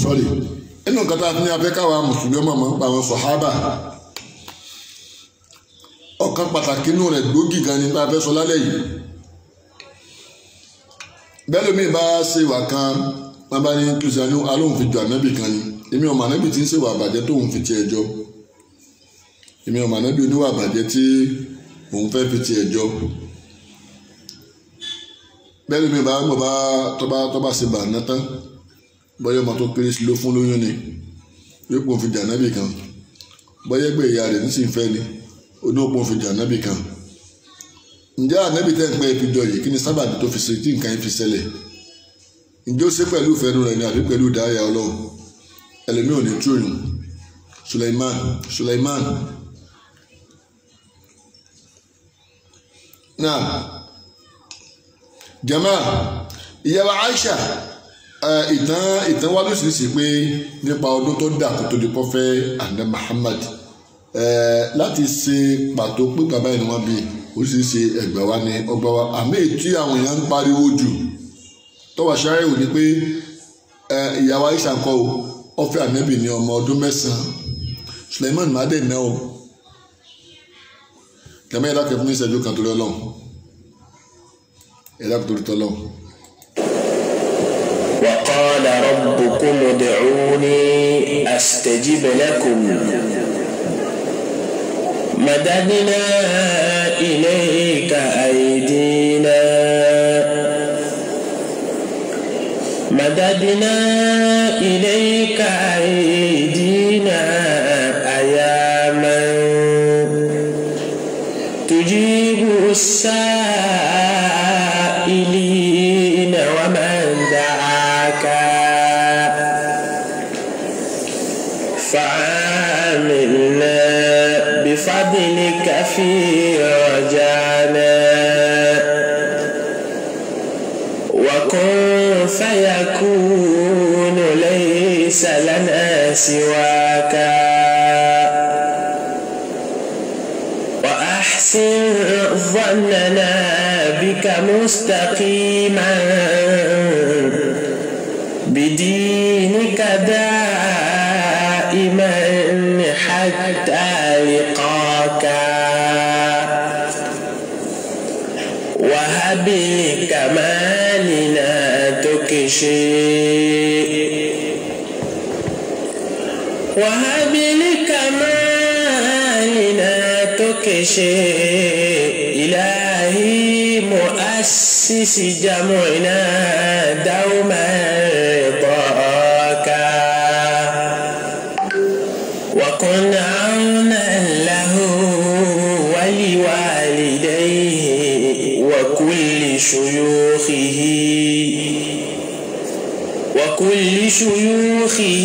sorry inú nǹkan tá a fi ní abẹ́ káwa mùsùlùmí ọmọ mọ̀ ń pa àwọn sọ̀hábà. ọ̀kan pàtàkì inú rẹ̀ gbòógì gan ni bá a fẹ́ sọ lálẹ́ yìí. bẹ́ẹ̀ lómi bá ṣe wà kan wọ́n bá ní kìrìsìtánì alóhùn fi jọ ànábì kan ni èmi ọmọ ànábì tí ń ṣèwà àbàjẹ́ tóun fi tiẹ̀ jọ èmi ọmọ ànábì oníwà àbàjẹ́ tí òun fẹ́ fi tiẹ̀ jọ bẹ́ẹ̀ lómi bá mọ̀ bá tọ́ba ṣe bà ná tán bọ́yọ̀ ọmọ tó kéré sí ló fún lóyún ni yóò pọ̀ fi jọ ànábì kan bọ́yọ̀ ẹgbẹ́ ìyá rẹ̀ nísìnyí fẹ́ ni onípò fi jọ ànábì kan ǹjẹ́ ànábì tẹ́ ń pẹ́ ìpìjọ yìí kí ni sábàbí tó fi ṣe tí nǹkan yẹn fi ṣẹlẹ̀ ǹjẹ́ ó ṣe pẹ̀lú ìfẹ́nu rẹ̀ ni àbí pẹ̀lú ìdáyà ọlọ́run ẹlẹ́mi ò ní túrùn Suleiman náà jama ìyàwó Aisha ìtàn wá lóṣìṣì pé nípa ọdún tó dà kó tó di kọfẹ́ àná Muhammad láti ṣe pàtó pé bàbá ẹni wọn bí oríṣiríṣi ẹgbà wa ni ọgbà wa àmì tí àwọn èèyàn ń pariwo jù tọwọ ṣáré ò ní pé ìyàwó Aisha ń kọ o ọfẹ ànábì ní ọmọ ọdún 9 Suleiman madé náà o kẹmẹ ẹ̀dá kẹfún ní ìṣẹ́jú kan torí Ọlọ́run ẹ̀dá kẹfún torí tọ́lọ́run. وقال ربكم ادعوني أستجب لكم مددنا إليك أيدينا مددنا إليك أيدينا أياما تجيب السائلين ومن دعاك فعاملنا بفضلك في رجانا وكن فيكون ليس لنا سواك وأحسن ظننا بك مستقيما بدينك دائما حتى لقاك وهب لكمالنا تكشي إلهي مؤسس جمعنا دوما رضاك وكن عونا له ولوالديه وكل شيوخه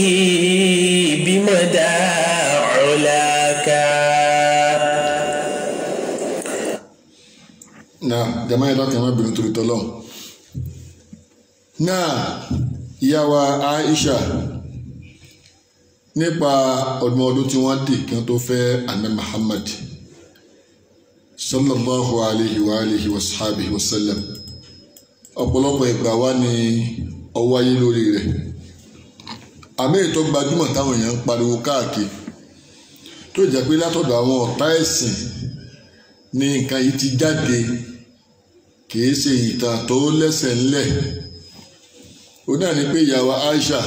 بمدى علاك. náà jama ẹ̀dá kan má bínú torí tọ́lọ́run náà ìyá wa Aisha nípa ọdún tí wọ́n dì kí wọ́n tó fẹ́ àná Muhammad sallallahu alayhi wa alihi wa sahabihi wa sallam ọ̀pọ̀lọpọ̀ ìgbà wá ní ọwọ́ ayé lórí rẹ̀ àmì ètò gbajúmọ̀ táwọn èèyàn ń pariwo káàkiri tó jẹ́ pé látọ̀dọ̀ àwọn ọ̀tá ẹ̀sìn ní nǹkan yìí ti jáde kìí ṣe ìtàn tó lẹ́sẹ̀ ńlẹ̀ ó náà ní pé ìyàwó Aisha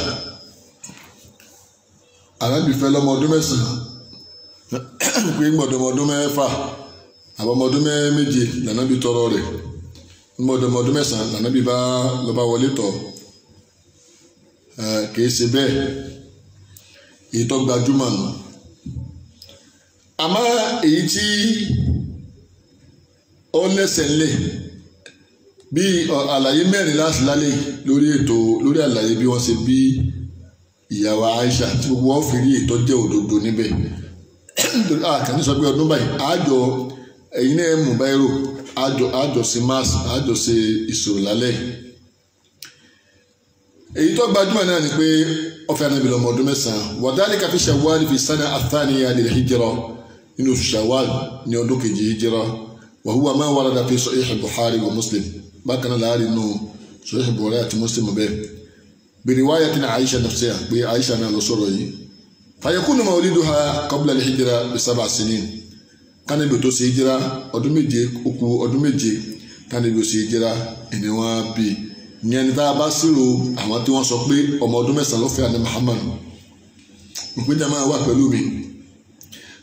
Ànábì fẹ́ lọ́mọ ọdún 9 pé gbọ́dọ̀ ọdún 6 àbọ̀mọ ọdún 7 l'Ànábì tọrọ rẹ̀ gbọ́dọ̀ ọdún 9 l'Ànábì bá lọ́ba wọlé tọ̀ kìí ṣe bẹ́ẹ̀ èyí tó gbajúmọ̀ nù àmọ́ èyí tí ó lẹ́sẹ̀ ńlẹ̀ bí àlàyé 4 láti lálẹ́ lórí àlàyé bí wọ́n ṣe bí ìyàwó Aisha tí gbogbo wọn fi rí ètò jẹ́ òdodo níbẹ̀ àkànní sọ pé ọdún báyìí àjọ ẹ̀yin náà mú báyìí àjọ sí mass àjọ sí ìṣòro lálẹ́ èyí tó gbajúmọ̀ náà ni pé ọ̀fẹ́ Ànábì lọ́mọ ọdún 9 wadhalika fi Shawwal fi sana athaniya lil hijra nínú oṣù Shawwal ní ọdún kejì hijra wa huwa ma warada fi sahih Bukhari wa Muslim bákan náà láàrin nù sahih Bukhari àti Muslim bẹ́ẹ̀ bi riwayatin Aisha nafsiha pé Aisha náà lọ sọ̀rọ̀ yìí fayakunu mawliduha qabla al-hijra bi 7 sinin kánibì tó ṣe hijra ọdún 7 okú ọdún 7 kánibì ó ṣe hijra ẹni wọn bí ní ẹni tá a bá sírò àwọn tí wọ́n sọ pé ọmọ ọdún 9 ló fẹ́ àní Muhammad ìpínlẹ̀ máa wà pẹ̀lú mi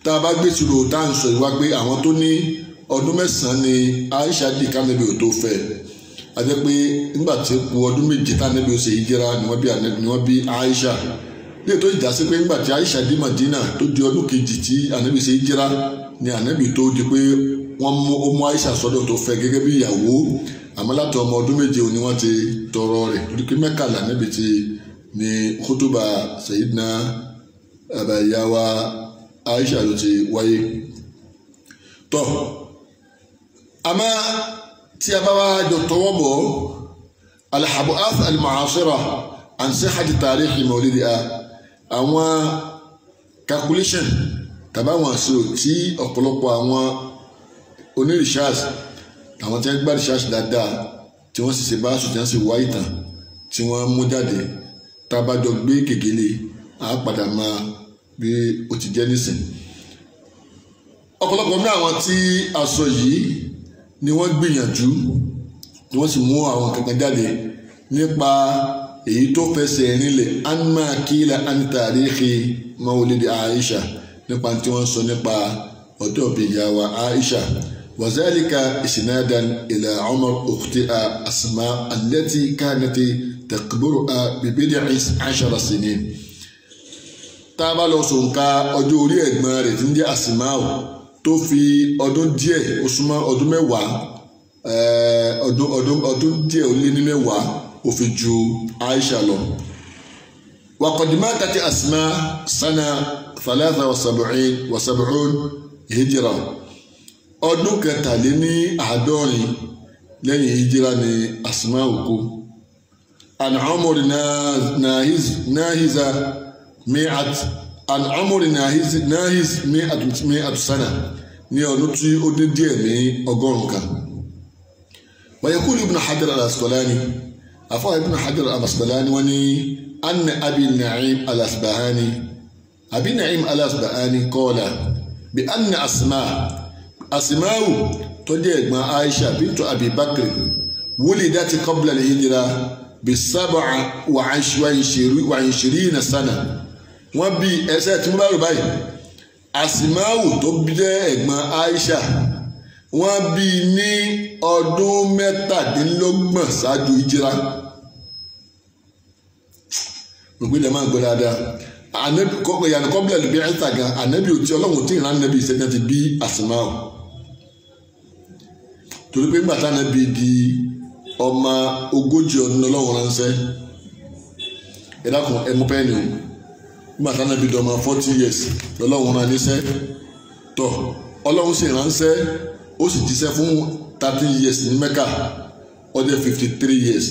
tá a bá gbé sírò tá à ń sọ ìwá pé àwọn tó ní ọdún 9 ni Aisha dì kánẹ́bí ò tó fẹ́ a jẹ́ pé nígbà tí ó kù ọdún 7 tánẹ́bí ó ṣe hijira ni wọ́n bí Aisha lè tó ìjà sí pé nígbà tí Aisha dé Madina tó di ọdún kejì tí ànábì ṣe hijira ni ànábì tó di pé wọ́n mú Aisha sọ́dọ̀ tó fẹ́ gẹ́gẹ́ bí ìyàwó àmọ́ láti ọmọ ọdún 7 ni wọ́n ti tọrọ rẹ̀ torí pé Mẹ́kà lànábì ti ní kútùbà Sayyidina àbáyáwá Aisha ló ti wáyé tọ́ àmọ́ tí a bá wá jọ tọwọ́ bọ̀ al-abu'ath al-mu'asira an sihhati tarikhi mawlidiha àwọn calculation tàbí àwọn àṣírò tí ọ̀pọ̀lọpọ̀ àwọn onírìṣáàsì àwọn tí wọ́n gbá rìṣáàsì dáadáa tí wọ́n sì ṣe bá sùn tí wọ́n sì wá ìtàn tí wọ́n mú jáde tá a bá jọ gbé gègéle á padà máa bí ó ti jẹ́ nísìn ọ̀pọ̀lọpọ̀ ní àwọn tí a sọ yìí ni wọ́n gbìyànjú ni wọ́n sì mú àwọn kankan jáde nípa èyí tó fẹsẹ̀ rinlẹ̀ anma kila an tarikhi mawlidi Aisha nípa tí wọ́n sọ nípa ọjọ́ ìbí ìyá wa Aisha wazalika isnadan ila Umar ukhtiha Asma allati kanat takburuha bi bid'i 10 sinin tá a bá lọ sọ̀nka ọjọ́ orí ẹ̀gbọ́n rẹ̀ tí ń jẹ́ Asma tó fi ọdún díẹ̀ ó súnmọ́ ọdún 10 ọdún díẹ̀ ó lé ní 10 ó fi ju Aisha lọ. wa qad matat Asma sana 73 hijira ọdún 73 lẹ́yìn hijira ni Asma kú. an umur nahiza mi'at an umur nahiz mi'at sana ní ọdún tí ó dé díẹ̀ ní 100 kan. wa yaqulu Ibn Hajar al-Asqalani afọ Ibn Hajar al-Asqalani wọ́n ní anna Abi Na'im al-Asbahani qala bi anna Asma'u tó jẹ́ ẹ̀gbọ́n Aisha bintu Abi Bakr wulidat qabla al-hijra bi 27 sana wọ́n bí ẹsẹ̀ tí mo bá rò báyìí Asma'u tó jẹ́ ẹ̀gbọ́n Aisha wọ́n bí ní ọdún 27 ṣáájú hijira gbogbo ilẹ̀ máa gbọ́ dáadáa anabi kọ́kọ́ yàrá kọ́bílẹ̀ ló bí ẹ̀ta gan anabi òtí ọlọ́run tí ìran anabi ìṣẹ́jẹ́ ti bí Asma'u torí pé nígbà tá anabi di ọmọ 40 ọdún ọlọ́run ránṣẹ́ ẹ̀dá kan ẹ̀mú pẹ́ẹ́nì o nígbà tá anabi di ọmọ 40 years ọlọ́run rán níṣẹ́ tọ́ ọlọ́run sì ránṣẹ́ ó sì jíṣẹ́ fún 13 years ní Mẹ́kà ọdẹ 53 years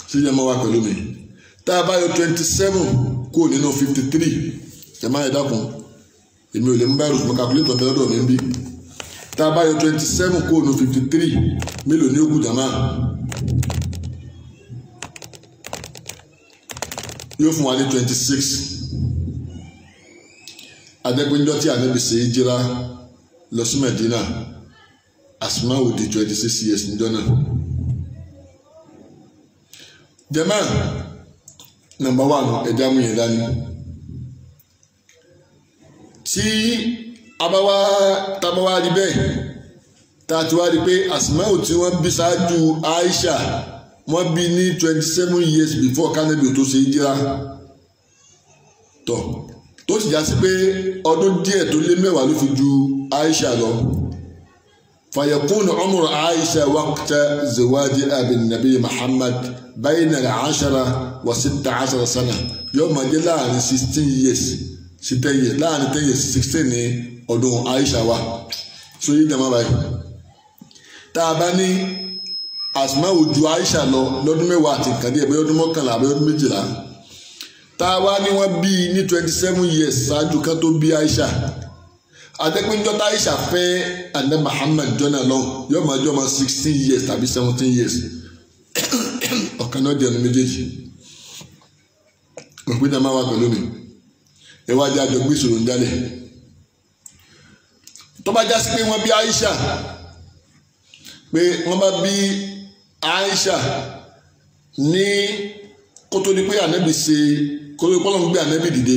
sí ìjọba wa pẹ̀lú mi tá a bá yọ 27 kó nínú 53 jama ẹ̀dá kan èmi ò lè mú báyìí rò fún calculator mi lọ́dọ̀ mi ń bí tá a bá yọ 27 kó nínú 53 mélòó ní ó kù jama yóò fún wa ní 26 adẹ́gbẹ́njọ́ tí ànábì ṣe hijira lọ sí Medina Asma'u di 26 years níjọ́ náà. jama number 1 ẹja mú yẹn dání tí tabawa rí bẹ́ẹ̀ tá a ti wá rí pé Asma'u tí wọ́n bí ṣáájú Aisha wọ́n bí ní 27 years before kánẹ́bì tó ṣe hijira tó sì já sí pé ọdún díẹ̀ tó lé 10 ló fi ju Aisha lọ. فيكون عمر عائشة وقت زواج أبي النبي محمد بين 10 و16 سنة يوم جلان 16 years 16 years لا 10 years 16 ni ọdún Aisha wa so yí jama báyìí tá a bá ní Asma'u ju Aisha lọ lọ́dún 10 àti nǹkan díẹ̀ bẹ́ẹ̀ ọdún 11 àbẹ́ ọdún 12 tá a wá ní wọ́n bí ní 27 years ṣáájú kan tó bí Aisha adẹ́pẹ́njọ́ tá Aisha fẹ́ àná Muhammad jọ́nà lọ yóò máa jọ́ máa 16 years tàbí 17 years ọ̀kan náà jẹ́ ọ̀nà méjèèjì òpin náà máa wà pẹ̀lú mi ìwádìí àjọ gbé ìṣòro ń jálẹ̀ tó bá já sí pé wọ́n bí Aisha pé wọ́n bá bí Aisha ní kótó ní pé ànábì ṣe kótó ní pọ́lọ́mù gbé ànábì dìde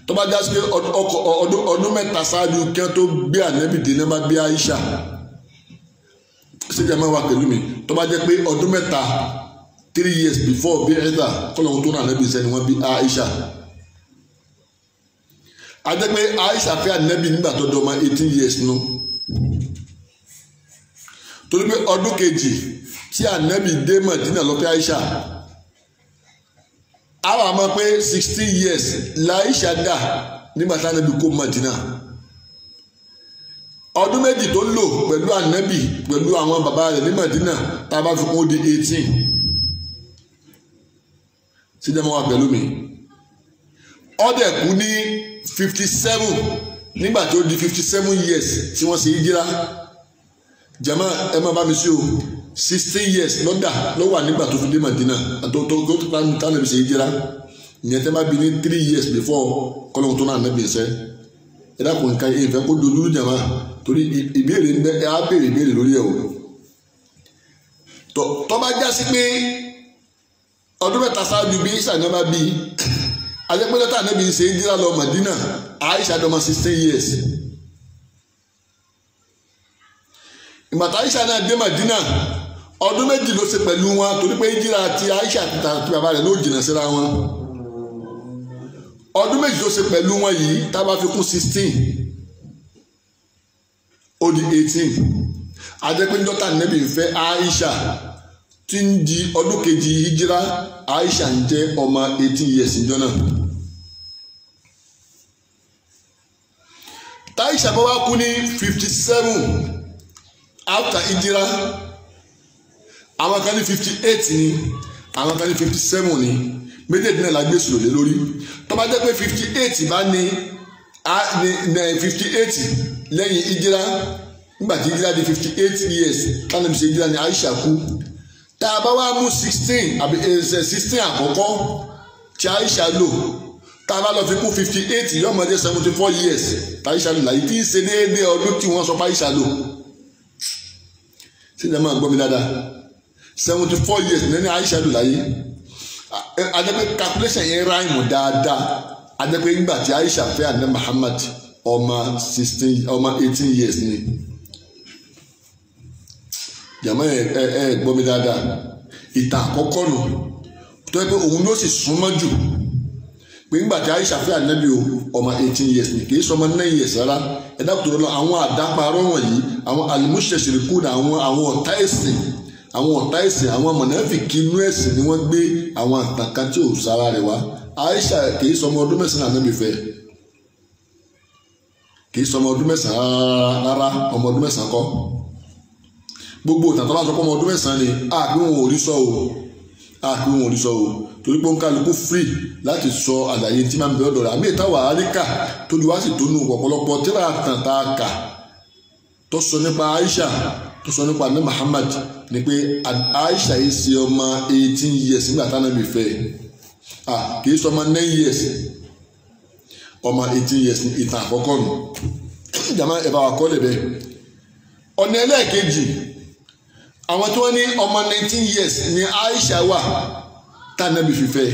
tó bá já sí pé ọdún mẹ́ta ṣáájú kí wọ́n tó gbé ànábì dìde ní wọ́n bá bí Aisha ṣé jẹ́ máa wà pẹ̀lú mi tó bá jẹ́ pé ọdún mẹ́ta 3 years before bí ẹ̀dá kọ́lọ́mù tó náà ànábì ṣe ni wọ́n bí Aisha a jẹ́ pé Aisha fẹ́ ànábì nígbà tó dọ́mọ 18 years nù torí pé ọdún kejì tí ànábì dé Mádínà lọ fẹ́ Aisha àwọn àmọ́ pé 16 years láìsà dà nígbà tí ànábì kó Mádínà ọdún méjì tó lò pẹ̀lú ànábì pẹ̀lú àwọn bàbá rẹ̀ ní Mádínà tá a bá fi kún ó di 18 síjẹ́ wà pẹ̀lú mi ọdẹ kú ní 57 nígbà tí ó di 57 years tí wọ́n ṣe hijira jama ẹ má bá mi sí o 16 years lọ́dà ló wà nígbà tó fi dé Mádínà tó tánàbí ṣe hijira ìyẹn tẹ́ bá bí ní 3 years before kọ́lọ́hún tó náà nàbí ẹsẹ̀ ẹ dákun nǹkan ìfẹ́ kó dojú jama torí ìbéèrè ń bẹ ẹ á béèrè ìbéèrè lórí ẹ o tó bá já sí pé ọdún mẹ́ta ṣáájú bí Aisha náà bá bí ajẹ́pẹ́lẹ́ tá níbi ṣe hijira lọ Mádínà Aisha dọ́mọ 16 years ìgbà tí Aisha náà dé Mádínà ọdún méjì ló ṣe pẹ̀lú wọn torí pé hijira ti Aisha àti bàbá rẹ̀ ló jìnnà síra wọn ọdún méjì ló ṣe pẹ̀lú wọn yìí tá a bá fi kún 16 ó di 18 ajẹ́pẹ́lẹ́ dọ́tà níbi ìfẹ́ Aisha tí ń di ọdún kejì hijira Aisha ń jẹ́ ọmọ 18 years níjọ́ náà Aisha bá wá kú ní 57 after hijira àwọn kan ní 58 ni àwọn kan ní 57 ni méjèèjì náà la gbé sùlò lé lórí tó bá jẹ́ pé 58 bá ní 58 lẹ́yìn hijira nígbà tí hijira di 58 years kánàbí ṣe hijira ní Aisha kú tá a bá wá mú 16 àbí 16 àkọ́kọ́ tí Aisha lò tá a bá lọ fi kún 58 yóò máa jẹ́ 74 years tí Aisha lò láyé tí ń ṣe déédéé ọdún tí wọ́n sọ pé Aisha lò ṣé ìjọba máa gbọ́ mi dáadáa 74 years ní Aisha lò láyé adẹ́pẹ́ calculation yẹn ráìmù dáadáa adẹ́pẹ́ nígbà tí Aisha fẹ́ àná Muhammad ọmọ 18 years ni jàmọ́ ẹ gbọ́ mi dáadáa ìtàn àkọ́kọ́ nù tó yẹ pé òun ló sì súnmọ́ jù pé nígbà tí Aisha fẹ́ ànábì ọmọ 18 years ni kì í sọ ọmọ 9 years rárá ẹ dákòtò lọ àwọn àdáparọ́ wọ̀nyí àwọn alimusẹ̀sìrìkú àwọn ọ̀tá ẹ̀sìn àwọn mọ̀nàfíkì inú ẹ̀sìn ni wọ́n gbé àwọn àtàkà tí ò sára rẹ̀ wá Aisha kì í sọ ọmọ ọdún mẹ́sàn-án ànábì fẹ́ kì í sọ ọmọ ọdún mẹ́sàn-án rárá ọmọ ọdún mẹ́sàn-án kọ́ gbogbo ìtàtọ́ bá sọ pé ọmọ ọdún mẹ́sàn-án ni àpé wọn ò rí sọ o torí pé ó ń kálukú free láti sọ àlàyé tí máa ń bẹ ọ̀dọ̀ rẹ̀ àmì ìtawà àríkà tójú wá sì tónú ọ̀pọ̀lọpọ̀ tíra tàn tá a kà tó sọ nípa Aisha tó sọ nípa ní Muhammad ni pé Aisha yìí ṣe ọmọ 18 years nígbà táwọn ẹbí fẹ́ kì í sọ ọmọ 9 years ọmọ 18 years ní ìtàn àkọ́kọ́ nù ìjàmbá ẹ̀bá wa kọ́ lè bẹ́ẹ̀ ọ̀nà ẹlẹ́ẹ̀kejì àwọn tí wọ́n ní ọmọ 19 years ni Aisha wà tánàbí fífẹ́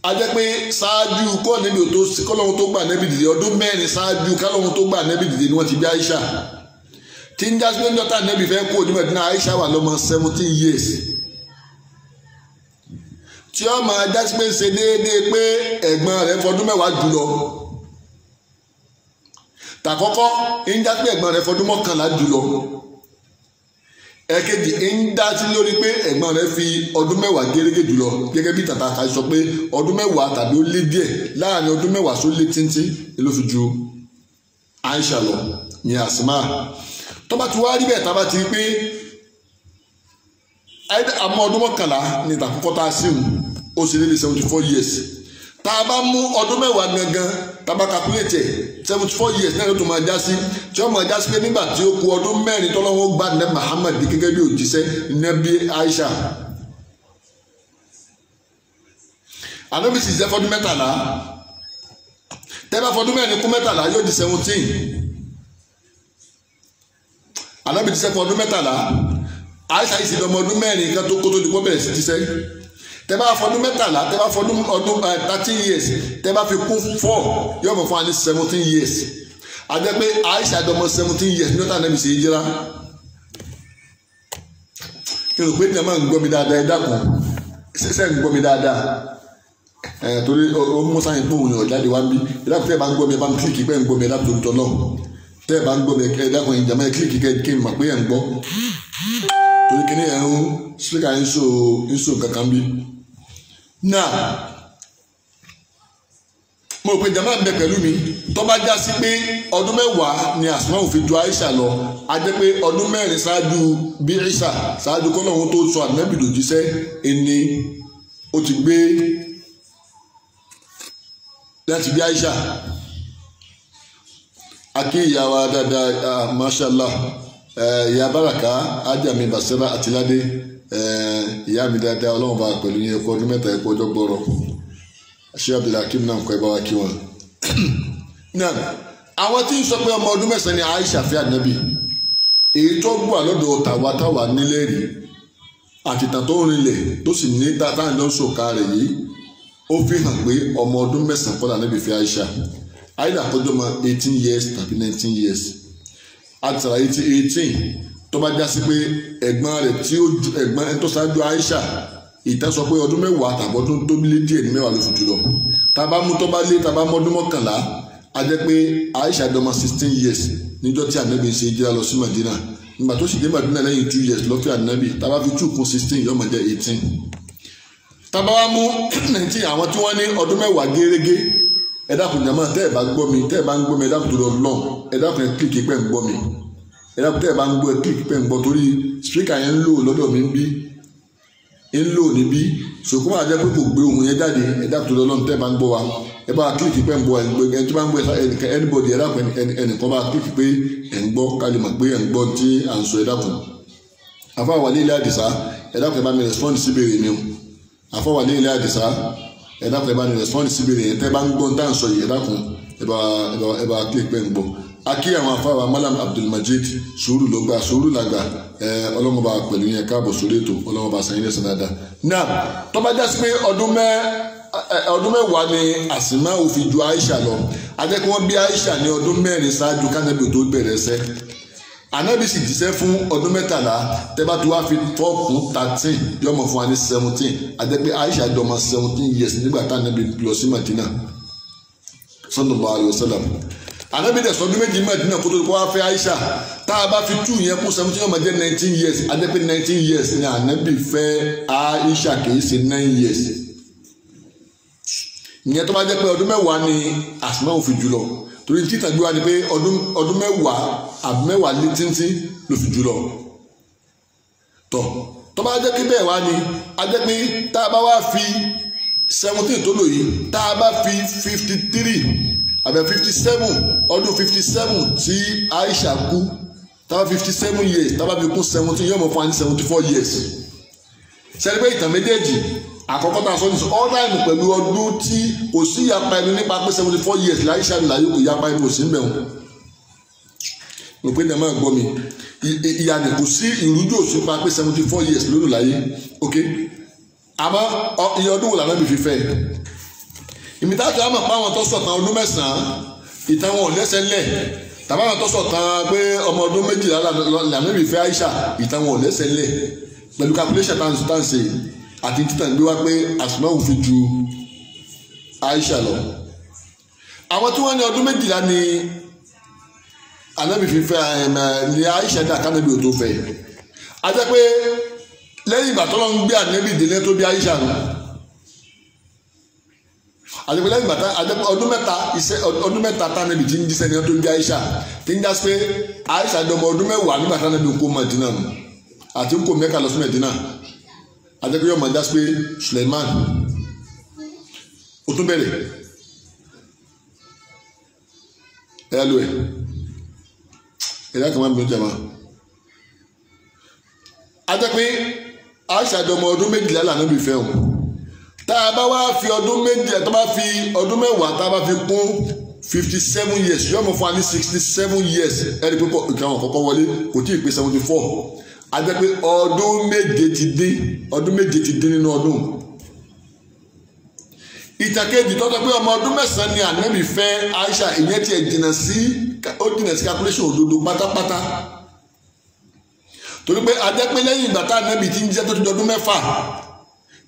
a jẹ́ pé ṣáájú kọ́ níbi òtó kọ́lọ́hún tó gbà nẹ́bí dìde ọdún mẹ́rin ṣáájú kọ́lọ́hún tó gbà nẹ́bí dìde ni wọ́n ti bí Aisha tí ń já sí pé dọ́tà nẹ́bí fẹ́ kú onímọ̀ ìdínà Aisha wà lọ́mọ 17 years tí ó máa já sí pé ṣe déédéé pé ẹ̀gbọ́n rẹ̀ fọdún mẹ́wàá jùlọ tàkọ́kọ́ ń já sí pé ẹ̀gbọ́n rẹ̀ fọdún mọ́kànlá jùlọ ẹ̀kejì ń dá sí lórí pé ẹ̀gbọ́n rẹ̀ fi ọdún mẹ́wàá gẹ́gẹ́ jùlọ gẹ́gẹ́ bí tàtà ká sọ pé ọdún mẹ́wàá tàbí ó lé díẹ̀ láàrin ọdún mẹ́wàá só lé tíntín ló fi ju Aisha lọ ní Asma tó bá ti wá rí bẹ́ẹ̀ tá a bá ti rí pé àmọ́ ọdún mọ́kànlá ní ìtàkùkọ́ tá a sí ó ṣe lédè 74 years tá a bá mú ọdún mẹ́wàá gangan tá a bá calculate 74 years náà ló tó máa já sí tí wọ́n máa já sí pé nígbà tí ó kù ọdún mẹ́rin tọ́lọ́wọ́ gbà ní Muhammad gẹ́gẹ́ bí òjíṣẹ́ nẹ́bí Aisha ànábì sì jẹ́ fọdún mẹ́tàlá tẹ́lá fọdún mẹ́rin kún mẹ́tàlá yóò di 17 ànábì ti ṣe fọdún mẹ́tàlá Aisha yìí sì lọ́mọ ọdún mẹ́rin kan tó kó tó di kó bẹ̀rẹ̀ sí ti sẹ́yìn tẹ́ bá fọdún 13 tẹ́ bá fọdún ọdún 13 years tẹ́ bá fi kún 4 yóò mọ̀ fún wa ní 17 years àjẹ́ pé Aisha dọ́mọ 17 years ní ọ̀tá Ànábì ṣe hijira irun pé ní ẹ máa ń gbọ́ mi dáadáa ẹ dákun ṣẹṣẹ ń gbọ́ mi dáadáa torí ó mú sáyẹn pé òun yàn jáde wá bí ẹ dákun tẹ́ ẹ bá ń gbọ́ mi ẹ bá ń kílìkì pé ẹ ń gbọ́ mi ẹ dákun tó náà tẹ́ ẹ bá ń gbọ́ mi ẹ dákun ẹ jàmọ́ ẹ kílìkì kí n mọ̀ pé ẹ ń gbọ́ torí kí ni ẹ ń sílíkà ń so kankan bí. náà mo rò pé jàmọ́ ń bẹ pẹ̀lú mi tó bá já sí pé ọdún 10 ni Asma fi ju Aisha lọ a jẹ́ pé ọdún 4 ṣáájú bí Aisha ṣáájú kọ́ lọ́hún tó sọ Ànábì dòjíṣẹ́ ẹni ó ti gbé láti bí Aisha akí ìyàwó dáadáa mashallah ìyá Baraka ajami Basira àtìládé ìyá mi dáadáa ọlọ́run bá pẹ̀lú yẹn ẹ̀kọ́ ọdún 3 ẹ̀kọ́ ọjọ́ gbọ́rọ̀ ṣé Abdulhakeem náà kọ́ ẹ bá wa kí wọn. náà àwọn tí ń sọ pé ọmọ ọdún 9 ni Aisha fẹ́ Ànábì èyí tó gbọ́ àlọ́dọ̀ tàwa nílé rí àtìtàn tó rinlẹ̀ tó sì ní dáadáa ló ń sòkà rẹ̀ yìí ó fi hàn pé ọmọ ọdún 9 kọ́ Ànábì fẹ́ Aisha àìdá àkójọ mọ 18 years tàbí 19 years àti sàlàyé ti 18 tó bá já sí pé ẹ̀gbọ́n rẹ̀ tí ó ju ẹ̀gbọ́n ẹni tó ṣáájú Aisha ìtàn sọ pé ọdún 10 tàbí ọdún tó lé díẹ̀ ní 10 ló fi jùlọ tá a bá mú tó bá lé tá a bá mú ọdún 11 a jẹ́ pé Aisha dọ́mọ 16 years níjọ́ tí Ànábì ṣe hijira lọ sí Madina nígbà tó sì dé Madina lẹ́yìn 2 years lọ́fẹ́ Ànábì tá a bá fi 2 kún 16 yóò máa jẹ́ 18 tá a bá wá mú 19 àwọn tí wọ́n ní ọdún 10 gẹ́rẹ́gẹ́ ẹ dákun jàmá tẹ́ ẹ bá gbọ́ mi tẹ́ ẹ bá ń gbọ́ mi ẹ dákun tó lọ lọ́n ẹ dákun ẹ kílìkì pẹ́ ń gbọ́ mi ẹ dákun tẹ́ ẹ bá ń gbọ́ ẹ kílìkì pẹ́ ń gbọ́ torí spíkà yẹn ń lò lọ́dọ̀ mi ń lò níbí sòkúmọ àjẹ pé kò gbé ohun yẹn jáde ẹ dákun tó lọ lọ́n tẹ́ ẹ bá ń gbọ́ wa ẹ bá kílìkì pẹ́ ń gbọ́ ẹ tí bá ń gbọ́ anybody ẹ dákun ẹnìkan bá kílìkì pé ẹ ń gbọ́ kálí mọ̀ pé ẹ ń gbọ́ tí à ń sọ ẹ dákun àfọwálé ilé àdìsá ẹ dákun ẹ bá mi respond sí ìbéèrè mi o àfọwálé ilé àdìsá ẹ dákun ẹ bá ní respond sí ìbéèrè yẹn tẹ́ bá ń gbọ́ tá à ń sọ yìí ẹ dákun ẹ bá click pẹ́ ń gbọ́ akí àwọn afáwa Malam Abdulmajid sùúrù ló gbà sùúrù làgbà ọlọ́mọba pẹ̀lú yẹn káàbọ̀ sórí ètò ọlọ́mọba sàn yín lẹ́sẹ̀ dáadáa náà tó bá jásí pé ọdún 10 ni Asma fi ju Aisha lọ ajẹ́ kí wọ́n bí Aisha ní ọdún 4 ṣáájú kánẹ́bì tó bẹ̀rẹ̀ ẹsẹ̀ Ànábì sì jíṣẹ́ fún ọdún 13 tẹ́ bá tó wá fi 4 kún 13 yọmọ fún wa ní 17 ajẹ́ pé Aisha dọ́mọ 17 years nígbà tá Ànábì lọ sí Madina sallallahu alaihi wasallam Ànábì dẹ̀ sọdún méjì Madina kó tó kó wá fẹ́ Aisha tá a bá fi 2 yẹn kún 17 yọmọ jẹ́ 19 years ajẹ́ pé 19 years ni Ànábì fẹ́ Aisha kìí ṣe 9 years ìyẹn tó bá jẹ́ pé ọdún 10 ni Asma fi jùlọ torí títà gbé wa ni pé ọdún 10 àbí 10 lé tíntín ló fi jùlọ tọ tó bá jẹ́ pé bẹ́ẹ̀ wá ni a jẹ́ pé tá a bá wá fi 17 tó lò yìí tá a bá fi 53 àbẹ̀ 57 ọdún 57 tí Aisha kú tá a bá 57 years tá a bá fi kún 17 yóò mọ̀ fún wa ní 74 years sẹ́ni pé ìtàn méjèèjì àkọ́kọ́ tá a sọ ní ọ́nláìnì pẹ̀lú ọdún tí kò sí ìyapa ẹnu nípa pé 74 years láìsà láyé kò yapa ẹnu kò sí ń bẹ̀rù mo pé ní ẹ máa gbọ́ mi ìyànì kò sí ìrújú òsì pa pé 74 years lónìí láyé ok àmọ́ iye ọdún wo làná mi fi fẹ́ ìmìtájọ́ àmọ̀ pa àwọn tó sọ̀tàn ọdún 9 ìtàn wọn ò lẹ́sẹ̀ lẹ̀ tàbí àwọn tó sọ̀tàn pé ọmọ ọdún 12 làná mi fẹ́ Aisha ìtàn wọn ò lẹ́sẹ̀ lẹ̀ pẹ̀lú calculation tá à ń ṣe àti títàn gbé wá pé Asma fi ju Aisha lọ àwọn tí wọ́n ní ọdún 12 ni Ànábì fi fẹ́ ní Aisha dà kánàbì ò tó fẹ́ a jẹ́ pé lẹ́yìn ìgbà tọ́lọ́ ń gbé Ànábì délé tó bí Aisha nù a jẹ́ pé lẹ́yìn ìgbà ọdún 3 tánàbì tí ń jíṣẹ́ ní tó bí Aisha tí ń jásí pé Aisha dọmọ ọdún 10 nígbà tánàbì ń kó Madina nù àti ń kó Mẹ́kà lọ sí Medina adékòyò mọ̀já pé Suleiman ó tún bẹ̀rẹ̀ ẹ̀yà ló ẹ̀ ẹ̀yà kan máa ń bẹ̀rẹ̀ jẹ́ máa adé pé Aisha dọmọ ọdún 12 lànà bí fẹ́ o tá a bá wá fi ọdún 12 tá a bá fi ọdún 10 tá a bá fi kún 57 years yóò mọ̀ fún wa ní 67 years ẹ̀rí pípọ̀ ìkàwọn kọ́kọ́ wọlé kò tí ì pé 74 a jẹ́ pé ọdún méje ti dín nínú ọdún. ìtàkejì tó sọ pé ọmọ ọdún 9 ni ànábì fẹ́ Aisha, ìyẹn tiẹ̀ jìnnà sí calculation òdodo pátápátá. torí pé a jẹ́ pé lẹ́yìn ìgbà tá ànábì ti ń jẹ́ tó ti dọdún 6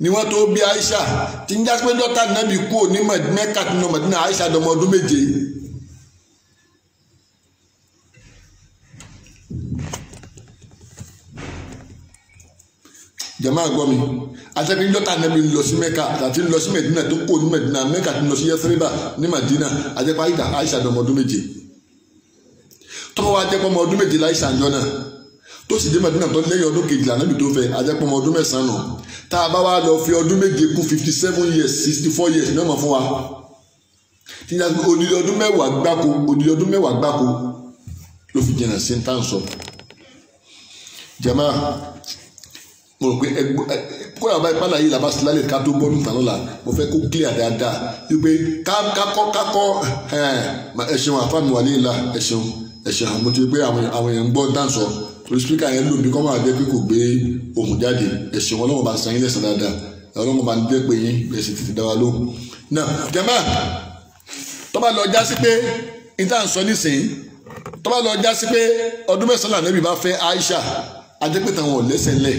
ni wọ́n tó bí Aisha, tí ń jásí pé dọ́tà ànábì kú ní Mẹ́kà nínú Mẹ́dínà, Aisha dọmọ ọdún 7. jama gbọ́ mi àtẹ́bí dọ́tà ànábì lọ sí Mẹ́kà àti lọ sí Mẹ́dínà tó kú ní Mẹ́dínà, Mẹ́kà tó lọ sí Yẹ́sírìbà ní Mẹ́dínà, àjẹpá Aisha dọmọ ọdún 7. tọ́wọ́ wa jẹ́pọ̀ ọmọ ọdún 7 láìsà àjọ náà tó sì dé Mẹ́dínà tó lẹ́yìn ọdún 12 ànábì tó fẹ́, àjẹpọ̀ ọmọ ọdún 9 nù. tá a bá wá lọ fi ọdún 7 kún 57 years 64 years ní ọmọ fún wa, tí ní odidi ọdún 10 gbáko ló fi jìnnà sí ní tàǹsọ. jama mo rò pé kóra bá ipá láyé làbá sí lálẹ́ ká tó bọ́ níta lọ́la, mo fẹ́ kó clear dáadáa wípé kákọ́ ẹ̀ṣẹ̀un àfáàmì wà nílá ẹ̀ṣẹ̀un àmọ́ ti pé àwọn èèyàn ń gbọ́ dáǹsọ torí spíkà yẹn lò ní kọ́ máa jẹ́ pé kò gbé ohùn jáde. ẹ̀ṣẹ̀un ọlọ́run bá san yín lẹ́sàn dáadáa, ọlọ́run bá ń jẹ́ pé yín ẹ̀sìn tètè dá wa lóhùn. náà jama tó bá lọ já sí pé ìta ń sọ nísìnyí, tó bá lọ já sí pé ọdún 9 l'Ànábì bá fẹ́ Aisha, adépẹ́tà wọn ò lẹ́sẹ̀ ńlẹ̀.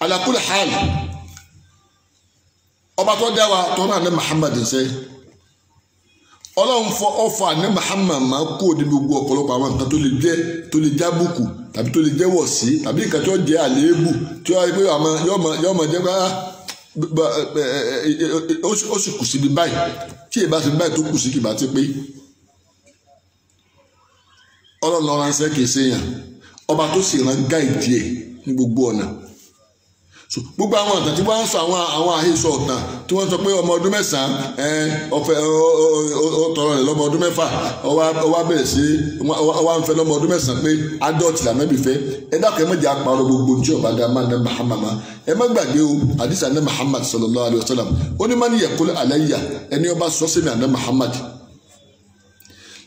ala kulli hal ọba tó dá wa tó náà ní Muhammad ṣe ọlọ́run fọ ọfà ní Muhammad máa kó ní gbogbo ọ̀pọ̀lọpọ̀ àwọn nǹkan tó lè jábùkù tàbí tó lè jẹ́wọ̀ sí tàbí nǹkan tó jẹ́ àléébù tí wọ́n pé yọ́ máa jẹ́ pé ó sì kù síbi báyìí tí èbá sí báyìí tó kù sí kìbá ti pé ọlọ́run lọ́ra ń sẹ́ kìí séyàn ọba tó sì rán gáìdì ẹ̀ ní gbogbo ọ̀nà. gbogbo àwọn ọ̀tàn tí wọ́n ń sọ àwọn àhesọ ọ̀tàn tí wọ́n sọ pé ọmọ ọdún 9 ọ̀fẹ́ tọrọ rẹ̀ lọ́mọ ọdún 6 ọwá bẹ̀rẹ̀ sí ọwá ń fẹ́ lọ́mọ ọdún 9 pé adult l'Ànábì fẹ́. ẹ dákẹ́ ẹ má jẹ́ àparọ́ gbogbo tí ọba dá máa ń dá Muhammad ẹ má gbàgbé o àdìsá ní Muhammad sallallahu alayhi wa sallam ó ní má ní yaqul alayya ẹni ọba sọ sí mi àná Muhammad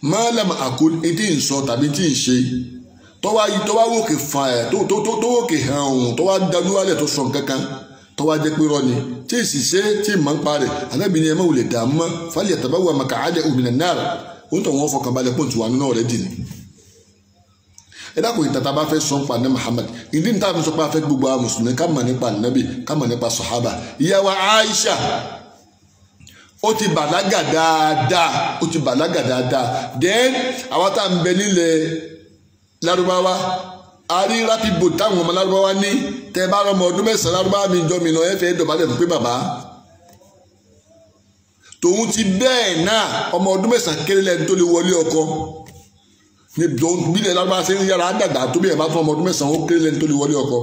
ma lam aqul ìdí ìsọ tàbí tí ì ṣe tọ́wá wòkè fa ẹ̀ tó wòkè hàn òun tọ́wá dánú wálẹ̀ tó sọ kankan tọ́wá jẹ́ pé rọ́ ni tí èsì ṣe tí ì máa ń parẹ́ Ànábì ni ẹ má wulẹ̀ dààmú mọ́ falyatabawwa maq'adahu minan nar òun tó wọ́n fọkàn balẹ̀ pọ̀ntù wà nínú ọ̀rẹ́ dì ní. ẹ dákun ìtàtà bá fẹ́ sọ ń pa ní Muhammad ìdí níta fi sọ pé a fẹ́ gbogbo àwọn mùsùlùmí ká mọ̀ nípa Ànábì ká mọ̀ nípa sàhábà. ìyá wa Aisha ó ti bàlágà dáadáa then àwọn tá à ń bẹ nílẹ̀ Lárúbáwá a rí rapid boat táwọn ọmọ Lárúbáwá ní tẹ bá rọmọ ọdún 9 Lárúbáwá mi jọ mi lọ ẹ fẹ́ dọ̀bálẹ̀ fún pé bàbá tòun ti bẹ́ẹ̀ náà ọmọ ọdún 9 kéré lẹ́nu tó lè wọlé ọkọ ní bílẹ̀ Lárúbáwá ṣe ń yára dàgbà tó bí ẹ̀ bá fún ọmọ ọdún 9 ó kéré lẹ́nu tó lè wọlé ọkọ.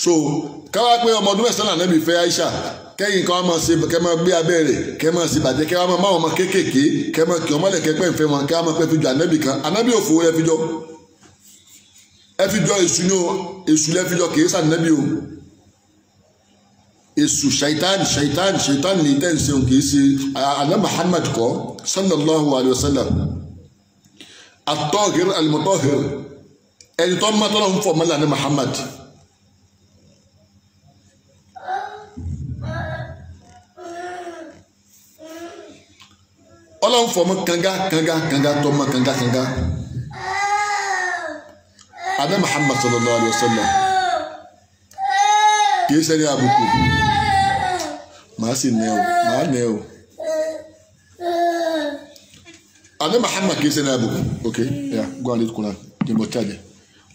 so káwá pé ọmọ ọdún 9 l'Ànábì fẹ́ Aisha kẹ́yìn kan máa ṣe kẹ́ máa gbé abẹ́rẹ́ kẹ́ máa ṣe bàjẹ́ kẹ́ máa ọmọ kéékèèké kẹ́ máa kí ọmọlẹ̀ kẹ́ pẹ́ ìfẹ́ wọn kẹ́ máa pẹ́ fi jọ Ànábì kan Ànábì òfò ẹ fi jọ èṣù ni o èṣù lẹ́ fi jọ kìí sàn Ànábì o èṣù ṣaitan ní tẹ́ ń ṣe òun kìí ṣe àná Muhammad kọ́ sallallahu alayhi wa sallam at-tahir al-mutahhir ẹni tó ń mọ́ tọ́lọ́ ń fọ̀ mọ́lá ní Muhammad. ọlọ́run fọmọ kanga tọmọ kanga adé Muhammad sallallahu alayhi wa sallam kìí sẹ́ni àbùkù màá sì nẹ́ o adé Muhammad kìí sẹ́ni àbùkù ok yeah go and read Quran kí n bọ̀ chájẹ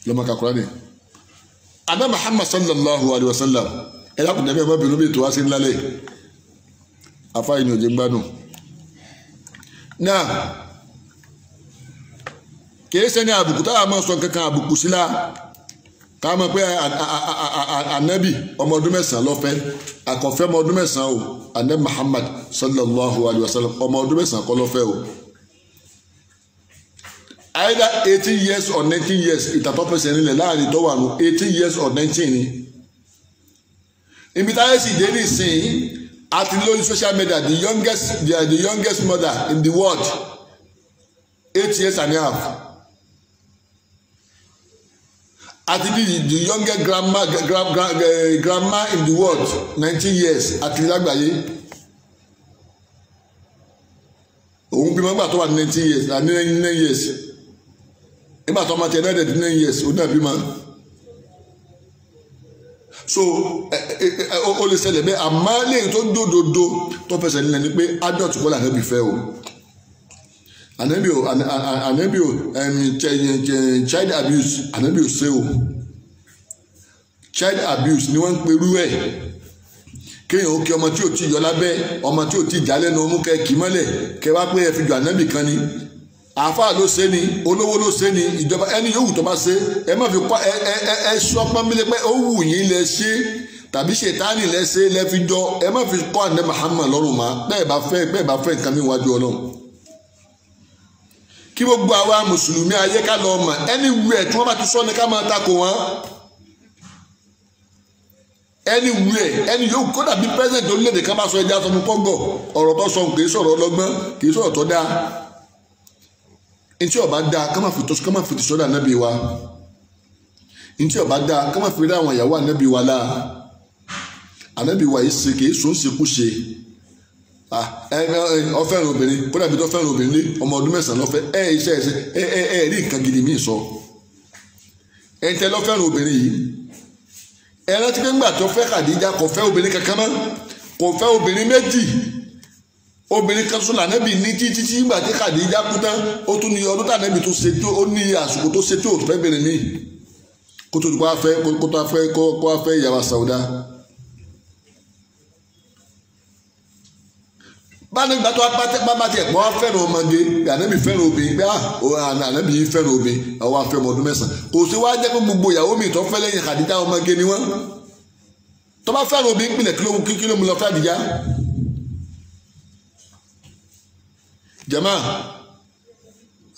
lọ́mọ ká Quran adé Muhammad sallallahu alayhi wa sallam ẹ̀yà kùnà bí ẹ̀ má bínú bí ètò wá sí ńlá lẹ̀ afáyín ni òjò ń gbádùn. náà kìí ṣẹni àbùkù táwa máa sọ kankan àbùkù sílá ká mọ̀ pé Ànábì ọmọ ọdún 9 ló fẹ́ àkànfẹ́ ọmọ ọdún 9 o Ànábì Muhammad sallallahu alayhi wa sallam ọmọ ọdún 9 kọ́ ló fẹ́ o either 18 years or 19 years ìtàtọ́ pẹ̀sẹ̀ nílẹ̀ láàrin tó wà nù 18 years or 19 ni ibi táyé sì dé ní ìsìn àti lórí social media the youngest mother in the world 8 years and a half àti the youngest grandma in the world 19 years àti lágbàáyé òun bímọ nígbà tó wà 19 years àní 9 years nígbà tó ọmọ tiẹ̀ náà dẹ̀ 9 years ó náà bímọ so ó lè ṣẹlẹ̀ bẹ́ẹ̀ àmọ́ lẹ́yìn tó dòdòdó tó fẹsẹ̀ nílẹ̀ ni pé adult kọ́ làwọn ẹbí fẹ́ o ànábì o child abuse ànábì ò ṣe o child abuse ni wọ́n ń perú ẹ̀ kéèyàn ó kí ọmọ tí ò tí yọ lábẹ́ ọmọ tí ò tí já lẹ́nu ọmú kẹ́ kì í mọ́lẹ̀ kẹ́ wá pé ẹ fi jù ànábì kan ni àáfàá ló ṣe ni olówó ló ṣe ni ìjọba ẹni yòówù tó bá ṣe ẹ má fi kọ́ ẹ sọ pọ́nbílẹ̀ pé ó wù yín lẹ ṣe tàbí ṣètánì lẹ ṣe lẹ fi jọ ẹ má fi kọ́ àná Muhammad lọ́rùn má bẹ́ẹ̀ bá fẹ́ nǹkan mi wájú Ọlọ́run kí gbogbo àwa mùsùlùmí ayé ká lọ mọ̀ anywhere tí wọ́n bá ti sọ ni ká máa takò wọ́n anywhere ẹni yòówù kódà bí president orílẹ̀-èdè kan bá sọ ẹja sọ fún pọ́ngọ̀ ọ̀rọ̀ tó sọ kì í sọ̀rọ̀ ọlọ́gbọ́n kì í sọ̀rọ̀ tó dáa ntí ọba dáa ká má fi ti sọ́dọ̀ ànábì wa ntí ọba dáa ká má fi rí àwọn ìyàwó ànábì wa láà ànábì wa yìí ṣe kì í sùn ṣekú ṣe ọfẹ́ràn obìnrin kódà bí tó fẹ́ràn obìnrin ní ọmọ ọdún mẹ́sàn-án lọ́fẹ́ rí nǹkan gidi míì sọ ẹ̀ńtẹ́ lọ́fẹ́ràn obìnrin yìí rántí pé ńgbà tó fẹ́ Khadija kò fẹ́ obìnrin kankan mọ́ kò fẹ́ obìnrin méjì obìnrin kan sọ lànàbì ní títí ńgbà tí Khadija kú tán ó tún ní ọdún tànàbì tó ṣe tó ó ní àsìkò tó ṣe tó fẹ́ bẹ̀rẹ̀ ní kó tó wá fẹ́ ìyàwó Sauda. báni ìgbà tó bá tiẹ̀ pọ̀ wá fẹ́ràn ọmọge ànábì fẹ́ràn obìnrin pé ànábì yìí fẹ́ràn obìnrin àwọn afẹ́ ọmọ ọdún mẹ́sàn-án kò sí wá jẹ́ pé gbogbo ìyàwó mi tó fẹ́ lẹ́yìn Khadija ọmọge ni wọ́n tó bá fẹ́ràn obìnrin pinlẹ̀ kí ló mú lọ fẹ́ Khadija. jama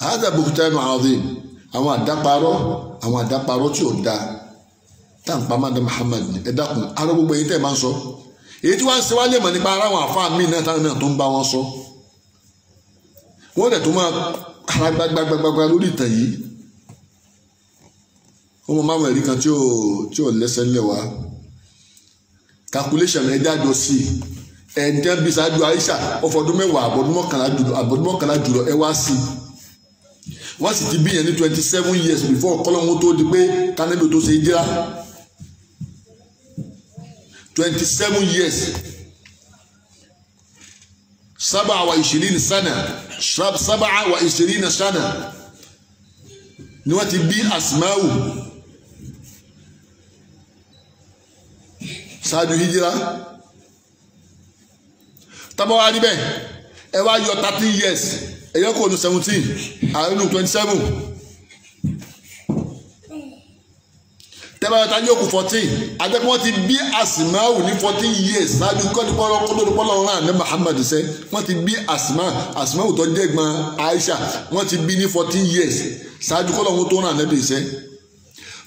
hadha buhtanu azim àwọn àdáparọ́ tí ò da táǹpá má dá Muhammad ní ẹ dákun arọ gbogbo èyí tẹ́ ẹ máa ń sọ èyí tí wọ́n ń ṣe wá lè mọ̀ nípa ara àwọn àfáà míì náà táwọn náà tó ń bá wọn sọ wọ́n dẹ̀ tó máa ara gbagbagbagba lórí ìtàn yìí wọ́n mọ máwọn ẹ̀rí kan tí ò lẹ́sẹ̀ ńlẹ̀ wá calculation ẹ̀ dájọ́ sí ẹ̀ẹ́dẹ́ bí ṣáájú Aisha ọfọdún mẹ́wàá àbọ̀dún mọ́kànlá jùlọ ẹ wá sí wọ́n sì ti bí yẹn ní 27 years before kọ́lọ́hún tó di pé kánẹ́bí tó ṣe hijira 27 years 27 sana 27 sana ni wọ́n ti bí Asma'u ṣáájú hijira tábọ̀ wá níbẹ̀ ẹ wá yọ 13 years ẹ yọ kó nu 17 àárín 27 tẹ́bàá ta yóò kù 14 àjẹpọ̀ wọ́n ti bí Asma'u ní 14 years ṣáájú kọ́dúpọ́lọ́ ọ̀rán ní Muhammad ṣe wọ́n ti bí Asma'u tó jẹ́ ẹ̀gbọ́n Aisha wọ́n ti bí ní 14 years ṣáájú kọ́lọ́ ọ̀hún tó rán ànábì ṣe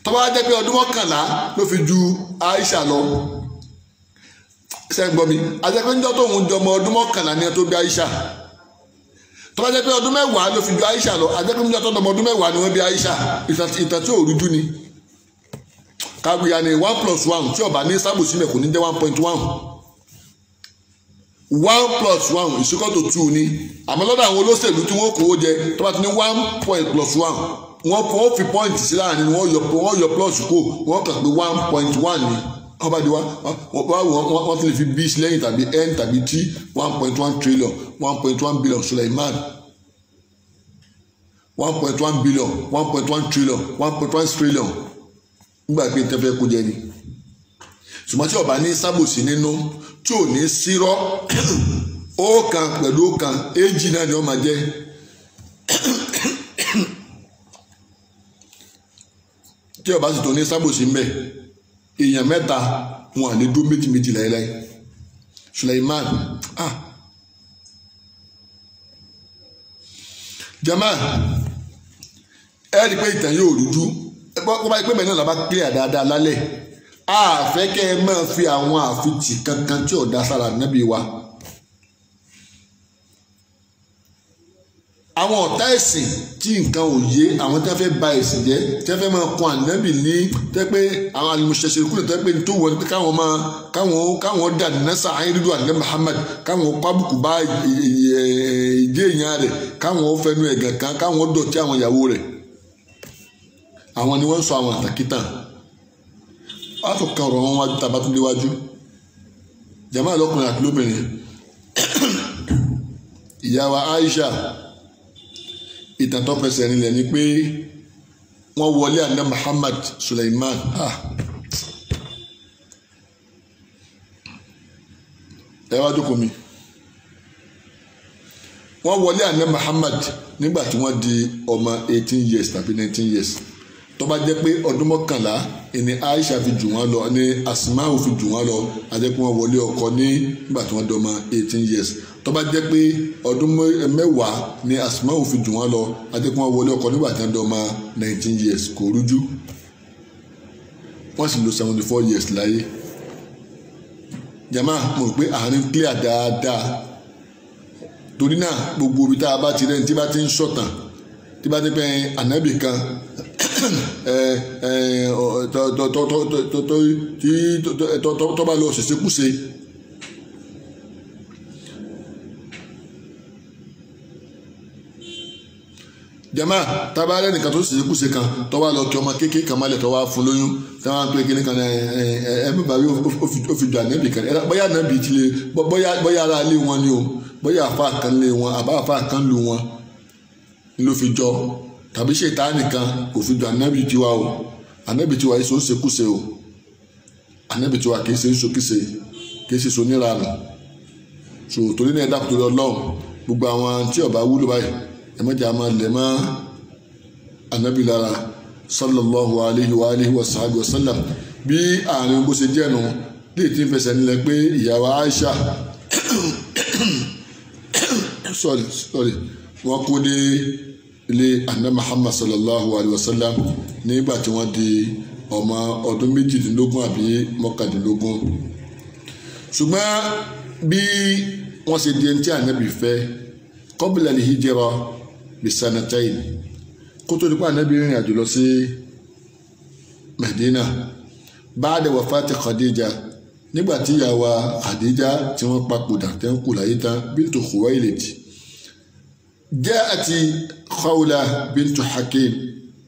tọ́ba wá jẹ́ pé ọdún 11 ló fi ju Aisha lọ sẹ́gbọ́n mi àjẹpẹ́ níjọ́ tó ń jọmọ ọdún 11 ni ẹ tó bí Aisha tọ́ba jẹ́ pé ọdún 10 ló fi ju Aisha lọ àjẹpẹ́ níjọ́ tó ń jọmọ ọdún 10 ni wọ́n bí Aisha ìtàn tí ò rújú ni káwíya ni 1+1 tí ọba ní sábòsí mẹ́kò ní jẹ́ 1.1 1+1 is equal to 2 ni àmọ́ lọ́dọ̀ àwọn olóṣèlú tí wọ́n kówó jẹ tọ́ba ti ní 1+1 wọ́n fi point sí láàrin wọ́n yọ plus kó wọ́n kàn pé 1.1 ni ọba di wọ́n ti lè fi b lẹ́yìn tàbí n tàbí t 1.1 trillion 1.1 billion Suleiman 1.1 billion 1.1 trillion 1.1 trillion nígbà pé tẹ́fẹ́ kó jẹ ni ṣùgbọ́n tí ọba ní sábòsí nínú tí ò ní sírọ́ ọ̀kan pẹ̀lú ọ̀kan èjì náà ni wọ́n máa jẹ́ tí ọba sì tó ní sábòsí mbẹ èèyàn mẹ́ta wọn à ní dúró méjì láéláé Suleiman jama ẹ rí i pé ìtàn yóò rújú wọ́n bá yí pé bẹ́ẹ̀ náà làbá clear dáadáa lálẹ́ àfẹ́ kẹ́ ẹ máa fi àwọn àfitì kankan tí ò dá sára nábì wa àwọn ọ̀tá ẹ̀sìn tí nǹkan ò yé àwọn tí wọ́n fẹ́ ba ẹ̀sìn jẹ́ tí wọ́n fẹ́ máa kún ànábì ní tẹ́ pé àwọn alùmọ̀ṣẹ̀ṣẹ̀ kúlẹ̀ tẹ́ pé tó wọ́n pé káwọn dà nẹ́sà ayélujú ànábì Muhammad káwọn pábùkù bá ìdí èèyàn rẹ̀ káwọn fẹnu ẹ̀gàn kan káwọn dọ̀tí àwọn ìyàwó rẹ̀ àwọn ni wọ́n sọ àwọn àtàkìtàn wọ́n tún kan ọ̀rọ̀ wọn wájú tàbá tún léwájú jàmáà lọ́kùnrin àti lóbìnrin ìyá wa Aisha ìtàn tó fẹsẹ̀ nílẹ̀ ni pé wọ́n wọlé àná Muhammad Suleiman ẹ wá jókòó mi wọ́n wọlé àná Muhammad nígbà tí wọ́n di ọmọ 18 years tàbí 19 years tó bá jẹ́ pé ọdún 11 ni Aisha fi jù wọ́n lọ ní Asma'u fi jù wọ́n lọ àti pé wọ́n wọlé ọkọ nígbà tí wọ́n di ọmọ 18 years tó bá jẹ́ pé ọdún 10 ni Asma'u fi jù wọ́n lọ àti pé wọ́n wọlé ọkọ nígbà tí wọ́n di ọmọ 19 years kò rújú wọ́n sì lò 74 years láyé jama mo rò pé àárín clear dáadáa torí náà gbogbo ibi tá a bá ti rẹ́ni tí bá ti ń sọ̀tàn tí bá ti pẹ́ ànábì kan tó bá lọ ṣèṣekúṣe jama tábà rẹ nìkan tó ṣèṣekúṣe kan tó wá lọ kí ọmọ kékeré kan mọ́lẹ̀ tó wá fún lóyún tí wọ́n á pè kíní kan bàbá ó fi jù ànábì kan bóyá ànábì ti lè bóyá ara ilé wọn ni o bóyá àfa kan lé wọn àbá àfa kan lù wọn ló fi jọ tàbí ṣètánì kan kò fi jù ànábì tiwa o ànábì tiwa yìí sọ ń ṣekúṣe o ànábì tiwa kì í ṣe ń ṣokíṣe kì í ṣe sonírànù so torí náà ẹ̀dá torí Ọlọ́run gbogbo àwọn tí ọba wúlò báyìí ẹ̀mẹ́jà máa lẹ̀ mọ́ ànábì lára sallallahu alayhi wa alihi wa sallam bí àárín bó ṣe jẹ́ nu lè tí ń fẹsẹ̀ nílẹ̀ pé ìyàwó Aisha sorry wọ́n kó dé ilé àná Muhammad sallallahu alayhi wa sallam nígbà tí wọ́n di ọmọ ọdún 18 àbí 19 ṣùgbọ́n bí wọ́n ṣe di ẹni tí ànábì fẹ́ qabla al-hijra bisanatayn kó tó nípa ànábì rìnrìn àjò lọ sí Medina ba'da wafati Khadija nígbà tí ìyàwó Khadija tí wọ́n papòdà tẹ́ ń kú láyé tán bintu Khuwailid ja'at Khawla bintu Hakim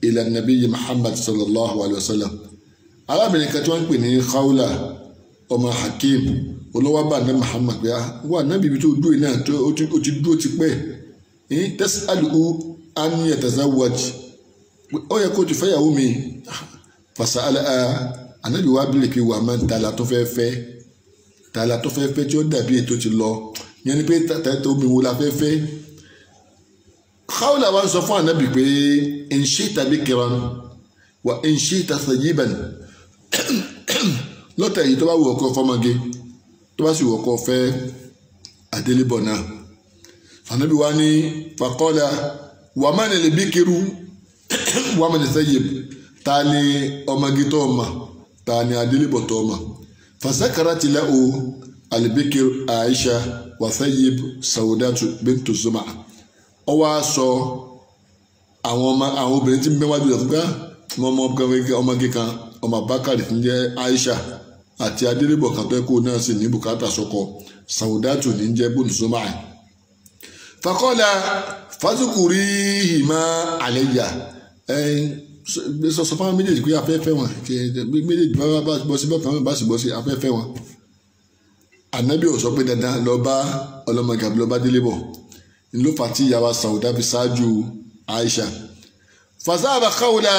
ila an-nabiy Muhammad sallallahu alayhi wa sallam arábìnrin kan tí wọ́n ń pè ní Khawla ọmọ Hakim olówó bá ní Muhammad pé wà nábì ibi tó dúró náà ó ti dúró ti pẹ́ tas'aluhu an yatazawwaj ó yẹ kó ti fẹ́yàwó mi fasa'ala ànábì wa bílẹ̀ pé wà máa ń tààlà tó fẹ́ fẹ́ tí ó dàbí ètò ti lọ yẹn ni pé tàtà omi wo la fẹ́ fẹ́ Khawla wa ń sọ fún ànábì pé in shi'ta bikran wa in shi'ta sayyiban lọ́tẹ̀ yìí tó bá wù ọkọ fọmọge tó bá sì wù ọkọ fẹ́ àdélébọ̀ náà ànábì wa ní faqala wà má nílẹ̀ bikiru wà má ní sayyib ta ni ọmọge tó ọmọ ta ni àdélébọ̀ tó ọmọ fasakarati lahu albikir Aisha wa sayyib Saudatu bintu Zuma ọ wá sọ àwọn obìnrin tí ń bẹ wájú ọ̀gá ọmọge kan ọmọ Bakari tí ń jẹ́ Aisha àti adélébọ̀ kan tó kó náà sì ní bùkátà sọkọ Saudatu ní jẹ́ bónú Zuma faqala fazkurihima alayya sọ fún àwọn méjèèjì pé afẹ́fẹ́ wọn méjèèjì bá bọ́ sí bọ́ọ̀kan bá sì bọ́ sí afẹ́fẹ́ wọn ànábì ò sọ pé dandan lọ bá ọlọ́mọge àbí lọ bá délébọ̀ ló fà tí ìyàwó Sauda fi ṣáájú Aisha fasaba Khawla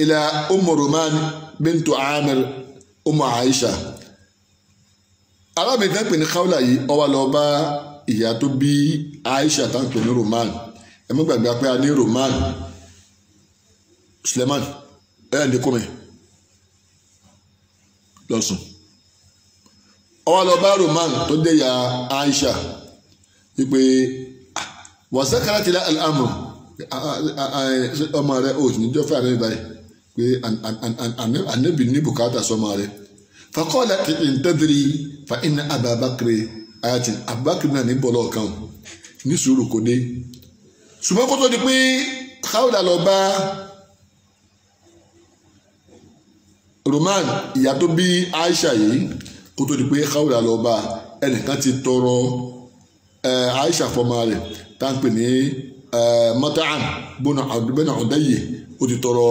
ila Roman bintu Amir Aisha arábìnrin kan pè ní Khawla yìí ó wá lọ bá ìyá tó bí Aisha tá ń pè ní Roman ẹ mọ́ gbàgbé pé a ní Roman Suleiman ní kọ́mẹ̀ lọ́sùn ó wá lọ bá Roman tó dé ìyá Aisha wípé wàsákàrà ti lá al-amru ọmọ rẹ ò ní jọ fẹ́ àrẹ báyìí pé ànábì ní bùkátà sọmọ rẹ faqala intadri fa inna Aba Bakri ayatin Abubakar náà ní bọ́lọ̀ kan ní sùúrù kò dé ṣùgbọ́n kó tó di pé Khawla lọ bá Roman ìyá tó bí Aisha yìí, kó tó di pé Khawla lọ bá ẹnìkan ti tọrọ Aisha fọmọ rẹ̀ tá à ń pè ní Mat'am bọ́nà ọ̀dẹ́yẹ ó ti tọrọ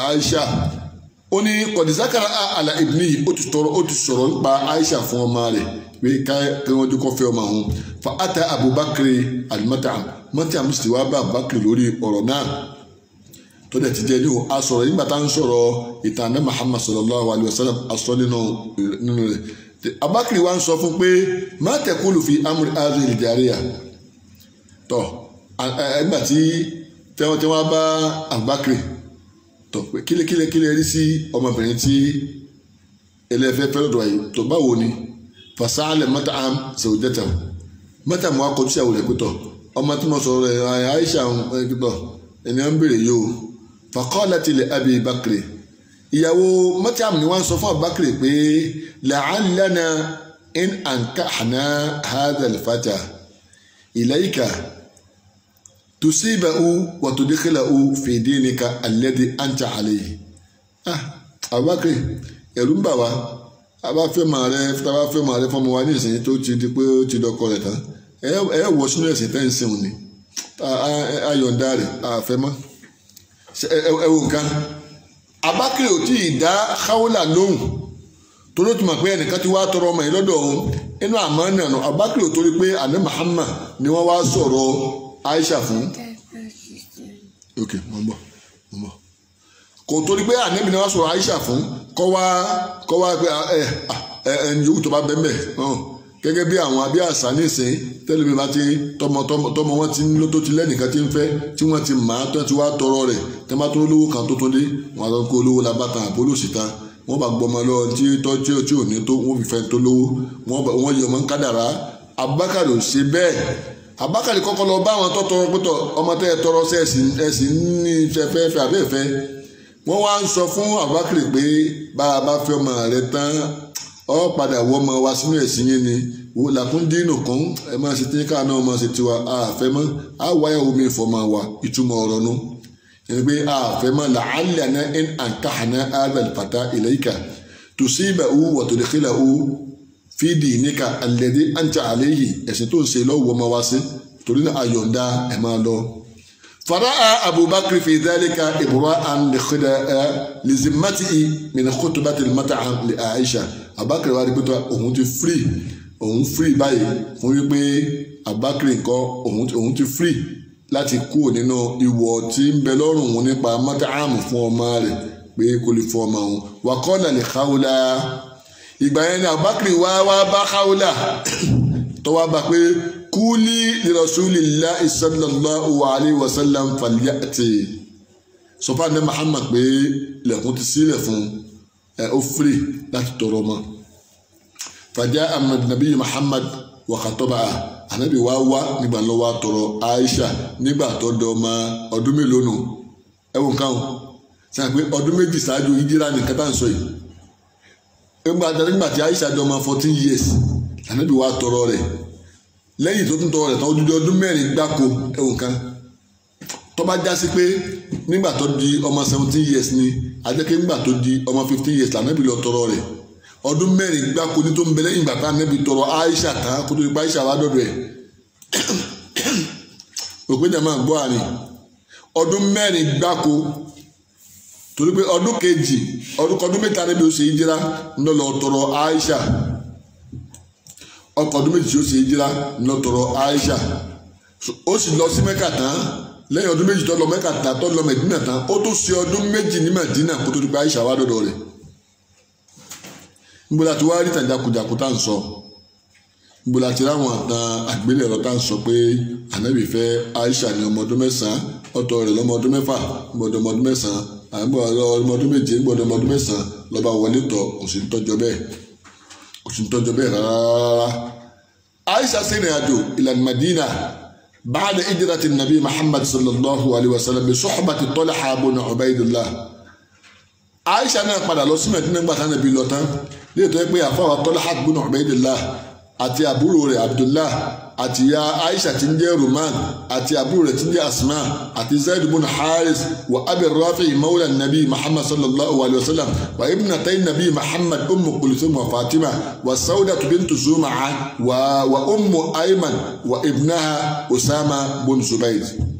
Aisha ó ní kọ̀dísákàrà àlà ìbíní ó ti sọ̀rọ̀ nípa Aisha fún ọmọ rẹ̀ pé kí wọ́n dúkọ́ fẹ́ ọmọ òun fa ata Abubakar al-Mat'am Mat'am sì wá bá Abubakar lórí ọ̀rọ̀ náà tó dẹ̀ ti jẹ́ ní o a sọ̀rọ̀ nígbà tá à ń sọ̀rọ̀ ìtàn náà Muhammad sallallahu alayhi wa sallam asọ́ nínú rẹ̀ Abubakar wa ń sọ fún pé má taqulu fi amri hadhihi al-jariya tọ́ ẹgbà tí wọ́n bá Abubakar tọ́ pé kílẹ̀ rí sí ọmọbìnrin tí ẹlẹ́fẹ́ fẹ́ lọ́dọ̀ yìí tó báwo ni fasa'ala Mat'am zawjatahu Mat'am wa kọjú sí àwọn ẹ̀pẹ́tọ̀ ọmọ tí mo sọ̀rọ̀ ẹ̀ Aisha ẹ̀pẹ́tọ̀ ẹni ń bèrè yìí o faqalat li Abi Bakr ìyàwó Mat'am ni wọ́n sọ fún Abubakar pé la'allana in ankahna hadha al-fata ilayka tusibahu wa tudkhilahu fi dinika alladhi anta alayhi. Abubakar ẹ̀rù ń bà wá tábà fẹ́ màá rẹ fọmọ wa ní ìsìn tó ti di pé ó ti dọkọ rẹ̀ tán ẹ wọ sínú ẹ̀sìn tẹ́ ń sìn òní ayọ̀ǹda rẹ̀ àfẹ́mọ́ ẹ wò nǹkan. Abubakar ò tí ì dá Khawla lóhùn torí ó ti mọ̀ pé ẹnìkan ti wá tọrọ ọmọ yìí lọ́dọ̀ òun inú àmọ́ náà nù. Abubakar ò torí pé àná Muhammad ni wọ́n wá sọ̀rọ̀ Aisha fún ok mo ń bọ̀ kò torí pé àná ni wọ́n sọ̀rọ̀ Aisha fún kọ́ wá pé ẹni yòówù tó bá bẹ́ẹ̀ bẹ́ẹ̀ gẹ́gẹ́ bí àwọn abí àṣà nísìnyí tẹ́lẹ̀mí bá ti tọmọ wọn ti ń lọ tó ti lẹ́nìkan ti ń fẹ́ tí wọ́n ti máa tó ti wá tọrọ rẹ̀ tẹ́ bá tó lówó kan tó dé wọn àti kó olówó la bá tan àbólò síta wọ́n bá gbọmọ lọ tí ò ní tó wọ́n fi fẹ́ tó lówó wọ́n yọ ọmọ ń kádàrá. Abubakar ò ṣe bẹ́ẹ̀. Abubakar kọ́kọ́ lọ bá àwọn tó tọrọ pẹ́tọ̀ ọmọ tẹ́ ẹ tọrọ sí ẹ̀sìn ní fẹ́fẹ́ àbẹ́ẹ̀fẹ́. Wọ́n wá ń sọ fún Abubakar pé bá a bá fẹ́ ọmọ rẹ tán ọ padà wọ ọmọ wa sínú ẹ̀sìn yín ni wò làkún dínú kan ẹ máa ṣe tíníkà náà máa ṣe tiwa àfẹ́ mọ́ àwáyà omi ìfọ̀mọ́ wa ìtumọ̀ ọ̀rọ̀ nu ẹni pé àfẹ́ mọ́ la'allana in ankahna hadha al-fata ilayka tusibahu wa tudkhilahu fi dinika alladhi anta alayhi ẹ̀sìn tó ń ṣe lọ́wọ́ ọmọ wa sí torí náà ayọ̀ǹda ẹ̀ máa lọ. fara'a Abubakar fi dhalika ibra'an li zimmatihi min khutbati al-Mat'am li Aisha. Abubakar wa rí pé òun free báyìí fún wípé Abubakar nǹkan òun ti free láti kúrò nínú ìwọ̀ tí ń bẹ lọ́rùn òun nípa Mat'am fún ọmọ rẹ̀ pé kò lè fún ọmọ òun. wa qala li Khawla ìgbà yẹn ni Abubakar wá bá Khawla tó wá bá pé kúlí li Rasulillahi sallallahu alayhi wa sallam falyati sọfà ní Muhammad pé lẹ́kùn ti sílẹ̀ fún ó free láti tọrọ ọmọ. fàjà amadu Muhammad wa khatabaha anabi wá nígbà lọ́wọ́ tọrọ Aisha nígbà tó dọ̀ ọmọ ọdún mélòó nù ẹ̀wọ̀n kan sàn pé ọdún méjì ṣáájú ìjírà ní kẹta ń sọ yìí nígbà tí Aisha dọ̀ ọmọ 14 years anabi wá tọrọ rẹ̀ lẹ́yìn tó tún tọrọ rẹ̀ tán ọdún mẹ́rin gbáko ẹ̀wọ̀n kan tó bá já sí pé nígbà tó di ọmọ 17 years ni ajẹ́kẹ́ nígbà tó di ọmọ 15 years lànàbí lọ tọrọ rẹ̀ ọdún mẹ́rin gbáko ní tó ń bẹ lẹ́yìn ìgbà tá ànàbí tọrọ Aisha tán kó tó di pa Aisha wá dọ̀dọ̀ ẹ̀ òpin jẹ́ máa gbọ́ àárín ọdún mẹ́rin gbáko torí pé ọdún kejì ọdún mẹ́ta níbi ó ṣe ìjìrá ńlọ lọ tọrọ Aisha ọdún méjì ó ṣe ìjìrá ńlọ tọrọ Aisha ó sì lọ sí Mẹ́kà tán lẹ́yìn ọdún méjì tó lọ Mẹ́kà tán tó lọ Mẹ́dínà tán ó tó ṣe ọdún méjì ní Mẹ́dínà kó tó di pé Aisha wá dọ̀dọ̀ rẹ̀ nbola tí wàá rí tàjàkùjàkù tá à ń sọ nbola tí ráwọn àtàn àgbélẹ̀rọ tá à ń sọ pé ànábì fẹ́ Aisha ní ọmọ ọdún mẹ́sàn-án ọ̀tọ̀ rẹ̀ lọ́mọ ọdún mẹ́fà gbọ́dọ̀ ọmọ ọdún mẹ́sàn-án àgbọ̀ ọmọ ọdún méje gbọ́dọ̀ ọmọ ọdún mẹ́sàn-án lọ́ba wọlé tọ̀ kò sí ń tọ́jọ́ bẹ́ẹ̀ rárá. Aisha sẹ́rìn àjò ìlànà Madina بعد هجرة النبي محمد صلى الله عليه وسلم بصحبة طلحة بن عبيد الله. Aisha náà padà lọ sí Mẹ́dínà nígbà tí Ànábì lọ tán lè tó pé àfọwọ́ Talha bun Ubaydillah àti àbúrò rẹ̀ Abdullah àti ìyá Aisha tí ń jẹ́ Roman àti àbúrò rẹ̀ tí ń jẹ́ Asma àti Zaid ibn Haris wa Abi Rafi mawla nabi Muhammad sallallahu alayhi wa sallam wa ibnatay nabi Muhammad Ummu Kulthum wa Fatima wa Sauda bintu Zuma'a wa Ummu Ayman wa ibnaha Usama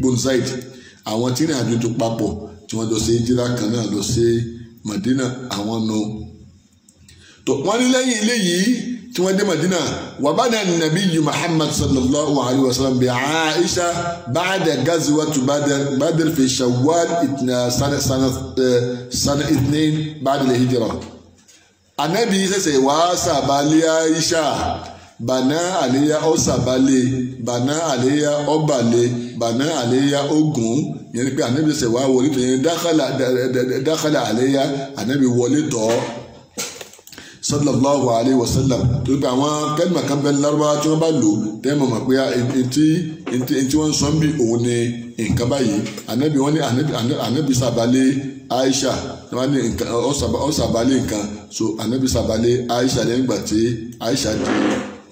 bin Zaid àwọn tí ní àjò tó papọ̀ tí wọ́n jọ ṣe hijira kan náà lọ sí Madina àwọn nù. tó wọ́n ní lẹ́yìn ilé yìí tí wọ́n dé Madina wa bana an-nabiy Muhammad sallallahu alayhi wa sallam bi Aisha ba'da ghazwat Badr fi Shawwal sana 2 ba'da al-hijra. Ànábì ṣẹ̀ṣẹ̀ wá sàbálẹ̀ Aisha bana aleya ọsàbálẹ̀ bana aleya ọbalẹ̀ bana aleya ogun yẹn ni pé Ànábì ṣẹ̀ṣẹ̀ wá wọlé tó yẹn dákàlà aleya Ànábì wọlé tọ̀ sallallahu alayhi wa sallam tó bí àwọn kẹ́lìmọ̀ kan bẹ́ẹ̀ lárúbáwá tí wọ́n bá lò tẹ́mọ̀ mọ̀ pé ntí wọ́n sọ ń bí òun ni nǹkan báyìí Ànábì wọ́n ní Ànábì sàbálẹ̀ Aisha wọ́n ní ọ̀sàbálẹ̀ nǹkan so Ànábì sàbálẹ̀ Aisha lẹ́yìn ìgbà tí Aisha di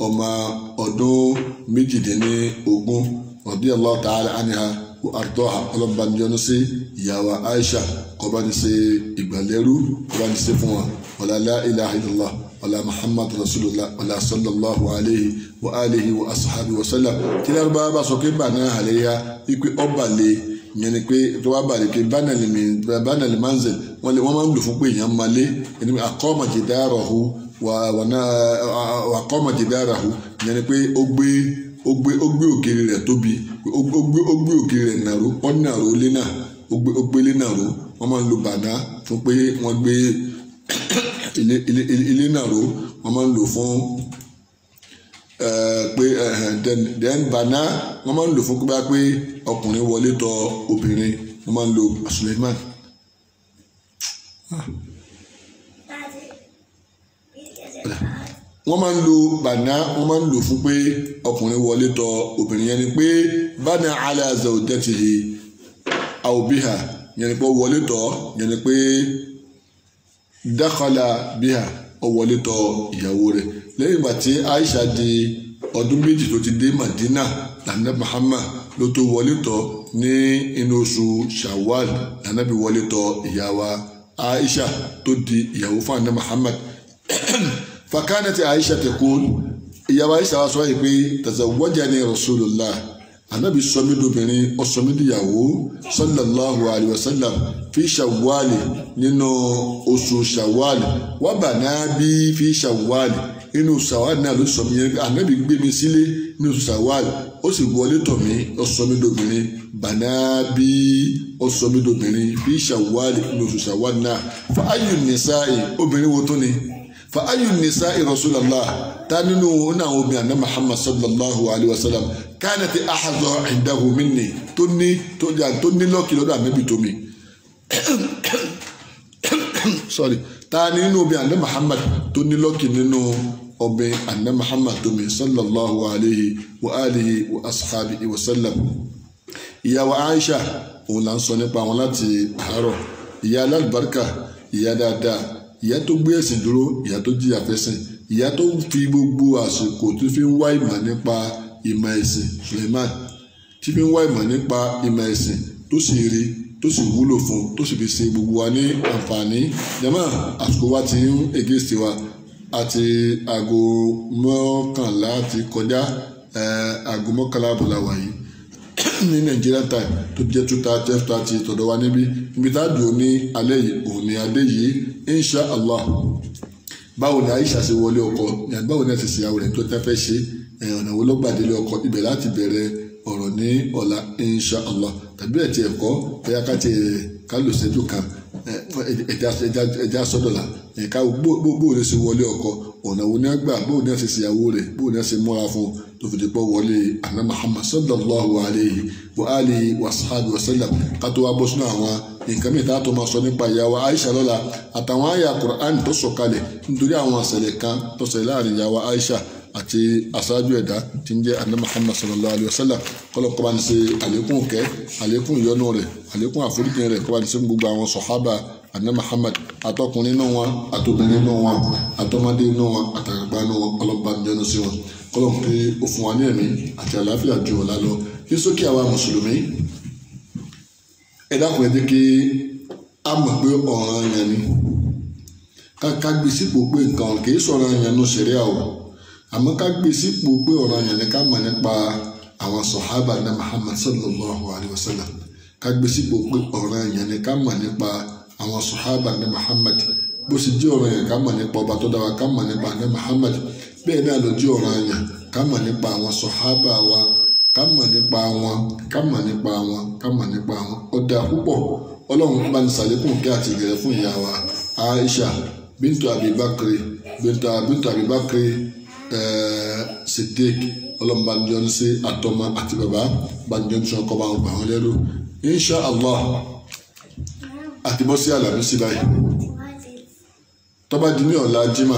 ọmọ ọdún 18 radiyallahu ta'ala anha wa ardaha ọlọ́mọbanijọ́nù sí ìyàwó Aisha kọba ní ṣe ìgbàlẹ́rú kọba ní ṣe fún wa wàlá la ilaha illallah wàlá Muhammad rasulullah wàlá sallallahu alayhi wa alihi wa ashabi wa sallam tí lárúbá bá sọ pé bàná àlẹ́yà wípé ọba lè yẹn ni pé tó wá bàlẹ̀ pé bánàlì manzil wọ́n máa ń lò fún pé èèyàn máa lé ẹni pé aqama jidarahu wà qama jidarahu yẹn ni pé ó gbé òkèrè rẹ̀ tóbi ó gbé òkèrè rẹ̀ nàró ọ̀nàró lé náà ó gbé lé nàró wọ́n máa ń lo bàná fún pé wọ́n gbé ilé nàró wọ́n máa ń lò fún pé then bàná wọ́n máa ń lò fún pé ọkùnrin wọlé tọ̀ obìnrin wọ́n máa ń lo Suleiman. wọ́n máa ń lo bàná wọ́n máa ń lò fún pé ọkùnrin wọlé tọ̀ obìnrin yẹn ni pé bana ala zawjatihi aw biha yẹn ni pé wọlé tọ̀ yẹn ni pé dakhala biha ó wọlé tọ̀ ìyàwó rẹ̀ lẹ́yìn ìgbà tí Aisha di ọdún méjì tó ti dé Madina lànà Muhammad ló tó wọlé tọ̀ ní inú oṣù Shawwal lànàbí wọlé tọ̀ ìyàwó Aisha tó di ìyàwó fún àná Muhammad. فكانت عائشة تقول يا عائشة وصوي تزوجني رسول الله النبي صلى الله عليه صلى الله عليه وسلم في شوال نينو أسو شوال وبنا بي في شوال inú Ṣawwal náà ló sọ mí Ànábì gbé mi sílé nínú Ṣawwal ó sì wọlé tọ̀ mí ó sọ mí dobìnrin bàná bí ó sọ mí dobìnrin fi Ṣawwal nínú Ṣawwal náà fa ayyu nisa'i obìnrin wo tó ni fa ayyu nisa'i Rasulullah ta nínú náà obìnrin àná Muhammad sallallahu alayhi wa sallam kanat ahadha indahu minni tó ní lọ́kì lọ́dọ̀ Ànábì tó mi sorry ta nínú obìnrin àná Muhammad tó ní lọ́kì nínú obìnrin àná Muhammad tó mi sallallahu alayhi wa alihi wa ashabihi wa sallam. ìyàwó Aisha òun là ń sọ nípa wọn láti àárọ̀ ìyá alábàárkà ìyá dáadáa ìyá tó gbé ẹ̀sìn dúró ìyá tó jìyà fẹ́sìn ìyá tó fi gbogbo àsìkò tó fi ń wá ìmọ̀ nípa ìmọ̀ ẹ̀sìn Suleiman tí fi ń wá ìmọ̀ nípa ìmọ̀ ẹ̀sìn tó sì rí tó sì wúlò fún tó sì fi ṣe gbogbo wa ní àǹfààní jama àsìkò wa ti ń against wa àti aago mọ́kànlá ti kọjá aago mọ́kànlá àbọ̀là wáyé ní Nigeria time tó jẹ́ 2:30 tọ̀dọ̀ wa níbí tá a dùn ní alẹ́ yìí òun ni adé yìí insha Allah. báwo ni Aisha ṣe wọlé ọkọ báwo ni ẹ ti ṣèyàwó rẹ̀ tó tẹ́ fẹ́ ṣe ọ̀nà wo ló gbàdélé ọkọ ibẹ̀ láti bẹ̀rẹ̀ ọ̀rọ̀ ní ọ̀la insha Allah tàbí ẹ̀ ti ẹ̀kọ́ bóyá ká lò ṣẹ́jú kan ẹja sọ́dọ̀là ẹ̀ka bóò ní ṣe wọlé ọkọ ọ̀nà wo ní ẹ gbà bóò ní ẹ ṣe ṣèyàwó rẹ̀ bóò ní ẹ ṣe múra fún tó fi dìpọ̀ wọlé àná Muhammad sallallahu alayhi wa alihi wa sahbihi wa sallam ká tó wá bọ́ sínú àwọn nǹkan mìíràn tó máa sọ nípa ìyàwó Aisha lọ́la àtàwọn àyà Qur'an tó sọ̀kalẹ̀ nítorí àwọn àṣẹlẹ̀ kan tó ṣẹlẹ̀ láàrin ìyàwó Aisha àti aṣáájú ẹ̀dá tí ń jẹ́ àná Muhammad sallallahu alayhi wa sallam kọ́lọ́ kọ́ bá ní ṣe àlékún kẹ́ àlékún ìyọ́nú rẹ̀ àlékún àforíjì rẹ̀ kọ́ bá ní ṣe gbogbo àwọn sọ̀hábà àná Muhammad àtọkùnrin nínú wọn àtobìnrin nínú wọn àtọmọdé nínú wọn àtàgbà nínú wọn ọlọ́ba níjọ́nù sí wọn. kọ́lọ̀ pé ó fún wa ní ẹ̀mí àti àlàáfíà ju ọ̀la lọ ní sókè àwa mùsùlùmí ẹ dákun ẹ jẹ́ kí a mọ̀ pé ọ̀ranyàn ni ká gbé sípò pé nǹkan kì í sọ̀rọ̀ ọ̀ranyàn nù ṣẹ̀ríà o àmọ́ ká gbé sípò pé ọ̀ranyàn ni ká mọ̀ nípa àwọn sọ̀hábà ní Muhammad sallallahu alayhi wa sallam ká gbé sípò pé ọ̀ranyàn ni ká mọ̀ nípa àwọn sọ̀hábà ní Muhammad bó sì jẹ́ ọ̀ranyàn ká mọ̀ nípa ọba tó dá wa ká mọ̀ nípa ní Muhammad bẹ́ẹ̀ náà ló jẹ́ ọ̀ranyàn ká mọ̀ nípa àwọn sọ̀hábà wa ká mọ̀ nípa wọn ká mọ̀ nípa wọn ká mọ̀ nípa wọn ọ̀dà púpọ̀ ọlọ́run bá ní sàlékún kí àti ìrẹ̀lẹ̀ fún ìyá wa Aisha bintu Abibakri Siddiq ọlọ́run bá ní yọ́nú sí àtọmọ àti bàbá bá ní yọ́nú sí ọkọ bá wọn gbà wọn lẹ́rú insha Allah àti bọ́ sí Àlàmísì báyìí tọ́ba di ní ọ̀la jimá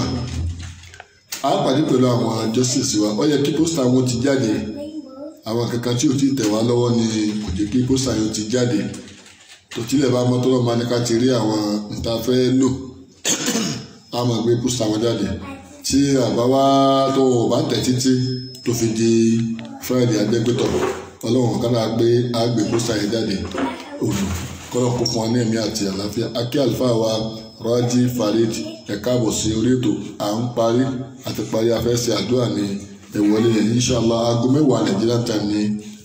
a pàdé pẹ̀lú àwọn justice wa ó yẹ kí pósítà wọn ti jáde àwọn kankan tí ò ti tẹ̀ wá lọ́wọ́ ni kò jẹ́ kí pósítà yóò ti jáde tòtílẹ̀ bá mọ́ tọ́lọ́ máa ní ká ti rí àwọn nta fẹ́ lò á máa gbé pósítà wọn jáde tí àbáwá tó o bá tẹ̀ títí tó fi di Friday adẹ́gbẹ́tọ̀ ọlọ́run kan náà gbé àgbè pósítà yẹn jáde òòlù kọ́lọ́ kó fún wa ní ẹ̀mí àti àlàáfíà akí àlùfáà wa Raji Farid ẹ̀ka àbọ̀ sí orí ètò à ń parí àti parí afẹ́sẹ̀ àdúrà ní ìwọlé yẹn inshallah aago 10 Nigerian time ni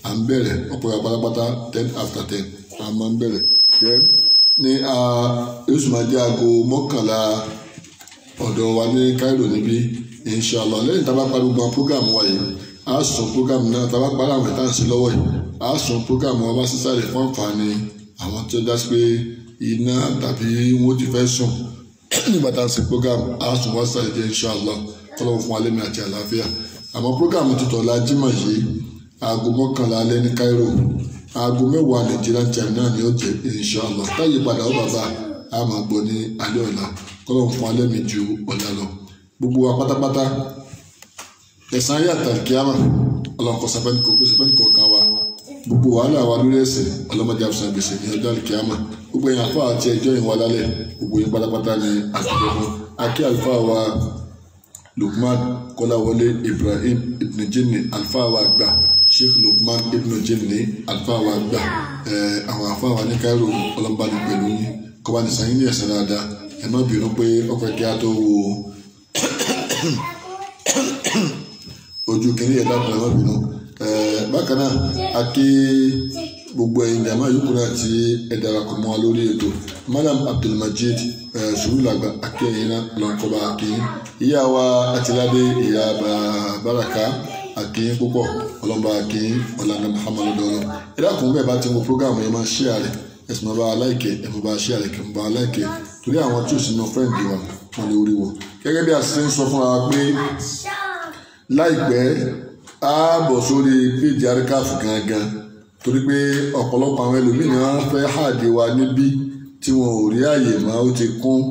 à ń bẹ̀rẹ̀ ọ̀pọ̀ ya pátápátá 10 after 10 a máa ń bẹ̀rẹ̀ ní oṣù máa jẹ́ aago 11 ọ̀dọ̀ wa ní Cairo níbí inshallah lẹ́yìn tá a bá parí gbọ́n program wa yìí a sùn program náà tá a bá parí àwọn ìtàn sí lọ́wọ́ yìí a sùn program wa bá sísàlẹ̀ fún àǹfààní àwọn tí ó dá sí pé iná tàbí wọ́n ti fẹ́ sùn nígbà tá a ṣe program a sùn wá sàlẹ̀ jẹ́ inshallah kọ́lọ́wọ́ fún alẹ́mí àti àlàáfíà àmọ́ program tuntun la jímọ̀ yìí aago 11 alẹ́ ní Cairo aago 10 Nigerian time náà ni ó jẹ́ inshallah táyé padà ó bàbá a máa gbọ́ ní alẹ́ ọ̀la kọ́lọ́wọ́ fún alẹ́mí ju ọ̀la lọ gbogbo wa pátápátá ẹ̀san ayé àtàlùkíyàmà ọlọ́kọ̀ sàbẹ́ni kọ̀ọ̀kan wa gbogbo wàhálà wa lórí ẹ̀ṣẹ̀ ọlọ́mọdé àfisàn gbèsè ní ọjọ́ àlùkíyàmà gbogbo yẹn àfáà àti ẹjọ́ yìí wà lálẹ́ gbogbo yẹn pátápátá ní àtúntò fún akí àlùfáà wa Lukman Kọ́láwọlé Ibrahim ibn Jinni àlùfáà wa gbà Sheikh Lukman ibn Jinni àlùfáà wa gbà àwọn àfáà wa ní Cairo ọlọ́mọba ní pẹ̀lú yín kọ́ba ní sàyìn ní ẹ̀sẹ̀ dáadáa ẹ má bínú pé ọkọ̀ kí á tó wo ojú kìíní ẹ̀dá kan ẹ má bínú bákan náà a kí gbogbo ẹ̀yin jàmá yòókù náà tí ẹ darapọ̀ mọ́ wa lórí ètò Madam Abdulmajid Surulagba akẹ́yìn náà lọ́nkọ́ba akẹ́yìn ìyá wa Àtìládé ìyá Baraka akẹ́yìn púpọ̀ ọlọ́mọba akẹ́yìn ọ̀làna Muhammadu dọ́lọ́ ẹ dákun bẹ́ẹ̀ bá ti wo prógámù yẹn máa share rẹ̀ ẹ̀sìn máa bá a láìkẹ́ ẹ̀ máa bá a share rẹ̀ kẹ́ máa bá a láìkẹ́ torí àwọn tí ò sínú fẹ́ǹdì wa wọn lè orí wọ gẹ́gẹ́ bí a ṣe ń sọ fúnra wa pé láìpẹ́ a bọ̀ sórí péjì àríkàfù gangan torí pé ọ̀pọ̀lọpọ̀ àwọn ẹlòmíràn fẹ́ hàdí wa níbí tí wọn ò rí àyè mọ́ ó ti kún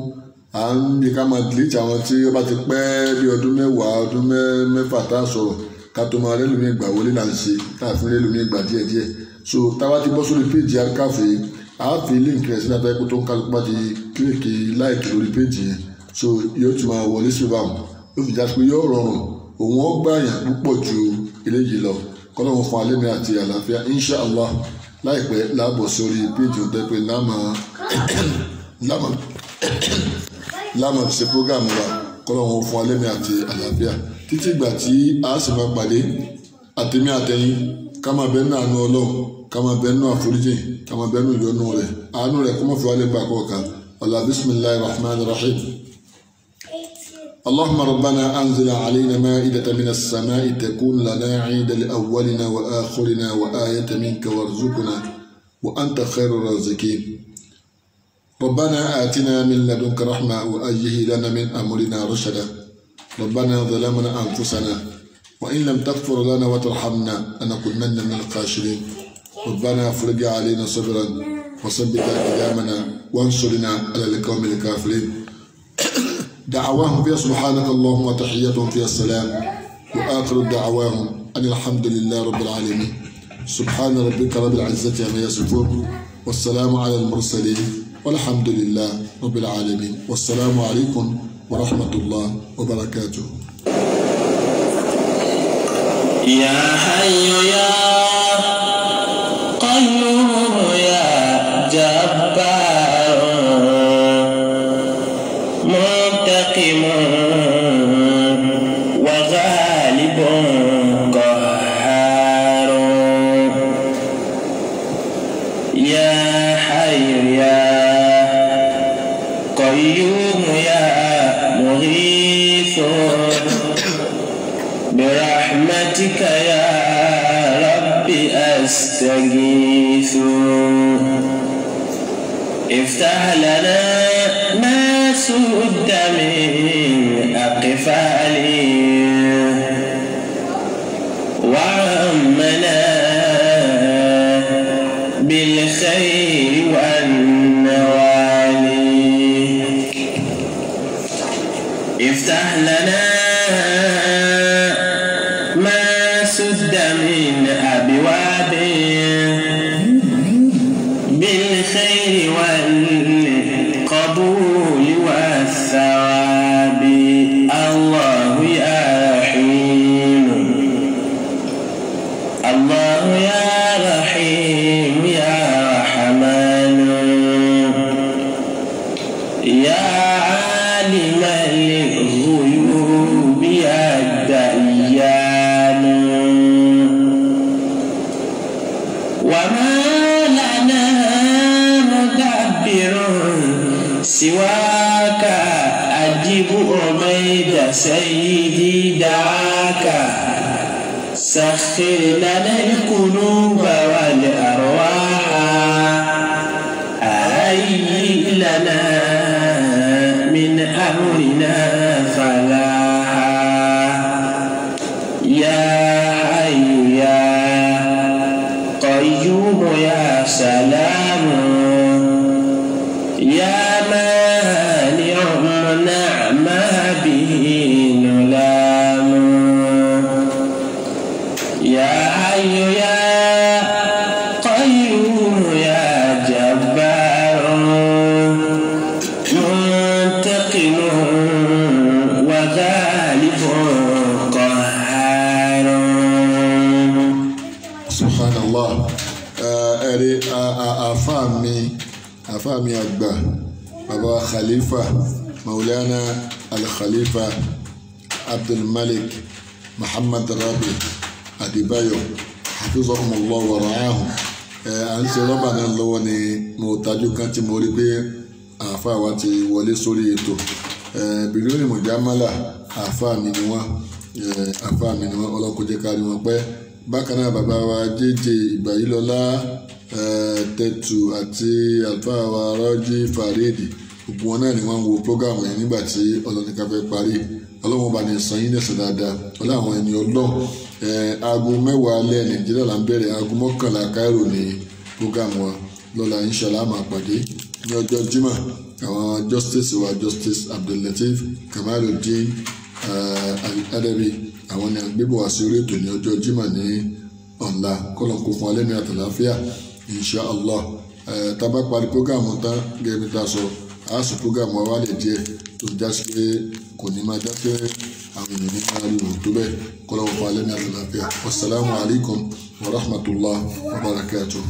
à ń bí ká máa delete àwọn tí ó bá ti pẹ́ bí ọdún 10 ọdún 6 tá a sọ̀rọ̀ ká tó máa rẹ́lùmí ìgbà wọlé là ń ṣe káàfin rẹ́lùmí ìgbà díẹ̀díẹ̀ so táwa ti bọ́ sórí péjì àríkàfù yìí a fi líǹkì rẹ̀ sí látàrí pé tó ń kálukú bá ti kílìkì láìkì lórí péjì yẹn so yóò tún máa wọlé sí ìbámu ó fi jásí pé yóò rọrùn òun ó gbàyàn púpọ̀ ju eléyìí lọ kọ́lọ́run fún alẹ́mí àti àlàáfíà inshallah láìpẹ́ láàbọ̀ sórí péjì ó dẹ́pẹ́ láàmà ṣe prógámù wa kọ́lọ́run fún alẹ́mí àti àlàáfíà títí ìgbà tí a sì máa pàdé àtẹ̀mí àtẹ̀yìn ká máa bẹ́ẹ̀ náà àánú ọlọ́run ká máa bẹ́ẹ̀ náà àforíjì ká máa bẹ́ẹ̀ náà ìyọ́nú rẹ̀ àánú rẹ̀ kó má fi wálé gbà kọ̀ọ̀kan ọ̀là bismillahir rahmanir rahim. اللهم ربنا أنزل علينا مائدة من السماء تكون لنا عيدا لأولنا وآخرنا وآية منك وارزقنا وأنت خير الرازقين ربنا آتنا من لدنك رحمة وأيه لنا من أمرنا رشدا ربنا ظلمنا أنفسنا وإن لم تغفر لنا وترحمنا لنكونن من الخاسرين ربنا افرج علينا صبرا وثبت أقدامنا وانصرنا على القوم الكافرين دعواهم فيها سبحانك اللهم وتحياتهم فيها السلام وآخر دعواهم أن الحمد لله رب العالمين سبحان ربك رب العزة عما يصفون والسلام على المرسلين والحمد لله رب العالمين والسلام عليكم ورحمة الله وبركاته يا حي يا قيوم يا جبار منتقم وغالب قهار يا حي يا قيوم يا مغيث برحمتك يا رب أستغيث افتح لنا ما سد من أقفالي وعمنا بالخير والنوال افتح لنا ما سد من أبواب بالخير والقبول والثواب الله يا رحيم الله يا رحيم يا رحمن يا عالم الغيوب يا ديان وما لنا مدبر سواك أجب عبيد سيدي دعاك سخر لنا القلوب والأرواح هيئ لنا من أمرنا فلاحا يا حي يا قيوم يا سلام يا مانع منع ما به نلام يا حي يا قيوم يا جبار منتقم وغالب قهار. سبحان الله. ẹ̀rí àfáà mi àgbà bàbá khalifa maulana al-khalifa abdulmalik muhammad rabi adibayo hafizahumullah wa ra'ahum à ń ṣe rọ́bà náà lọ́wọ́ ni mo tajú kan tí mo rí pé àfáà wa ti wọlé sórí ètò bìrìlì mùjámálà àfáà mi ni wọ́n ọlọ́kùnjẹ́ kárí wọn pẹ́. Bákan náà bàbá wa jẹ́jẹ́ ìgbàyílọ́lá tẹ̀tù àti àlùfáà wa rọ́jí fàrídì gbogbo wọn náà ni wọ́n ń wo prógámù yẹn nígbà tí ọlọ́nìkà fẹ́ parí ọlọ́wọ́n bá ní san yín lẹ́sẹ̀ dáadáa ọlọ́ àwọn ẹni ọlọ́run aago 10 alẹ́ nàìjíríà là ń bẹ̀rẹ̀ aago 11 káírò ní prógámù wa lọ́la inshallah máa pàdé ní ọjọ́ jímọ̀ àwọn justice abdullateef kamaluddin al-adabi àwọn ni àgbébọ̀ wá sí orí ètò ní ọjọ́ jímọ̀ ní ọ̀la kọ́lọ̀ kó fún alẹ́mí àtàláfíà insha allah tábà parí prógámù tán gẹ́gẹ́ bí ta sọ àásù prógámù wa wálé díẹ̀ tó já sí pé kò ní máa dákẹ́ àwọn ènìyàn ní máa rí òun tó bẹ́ẹ̀ kọ́lọ̀ kó fún alẹ́mí àtàláfíà wasalaamu alaykum wa rahmatullah wa barakatuh.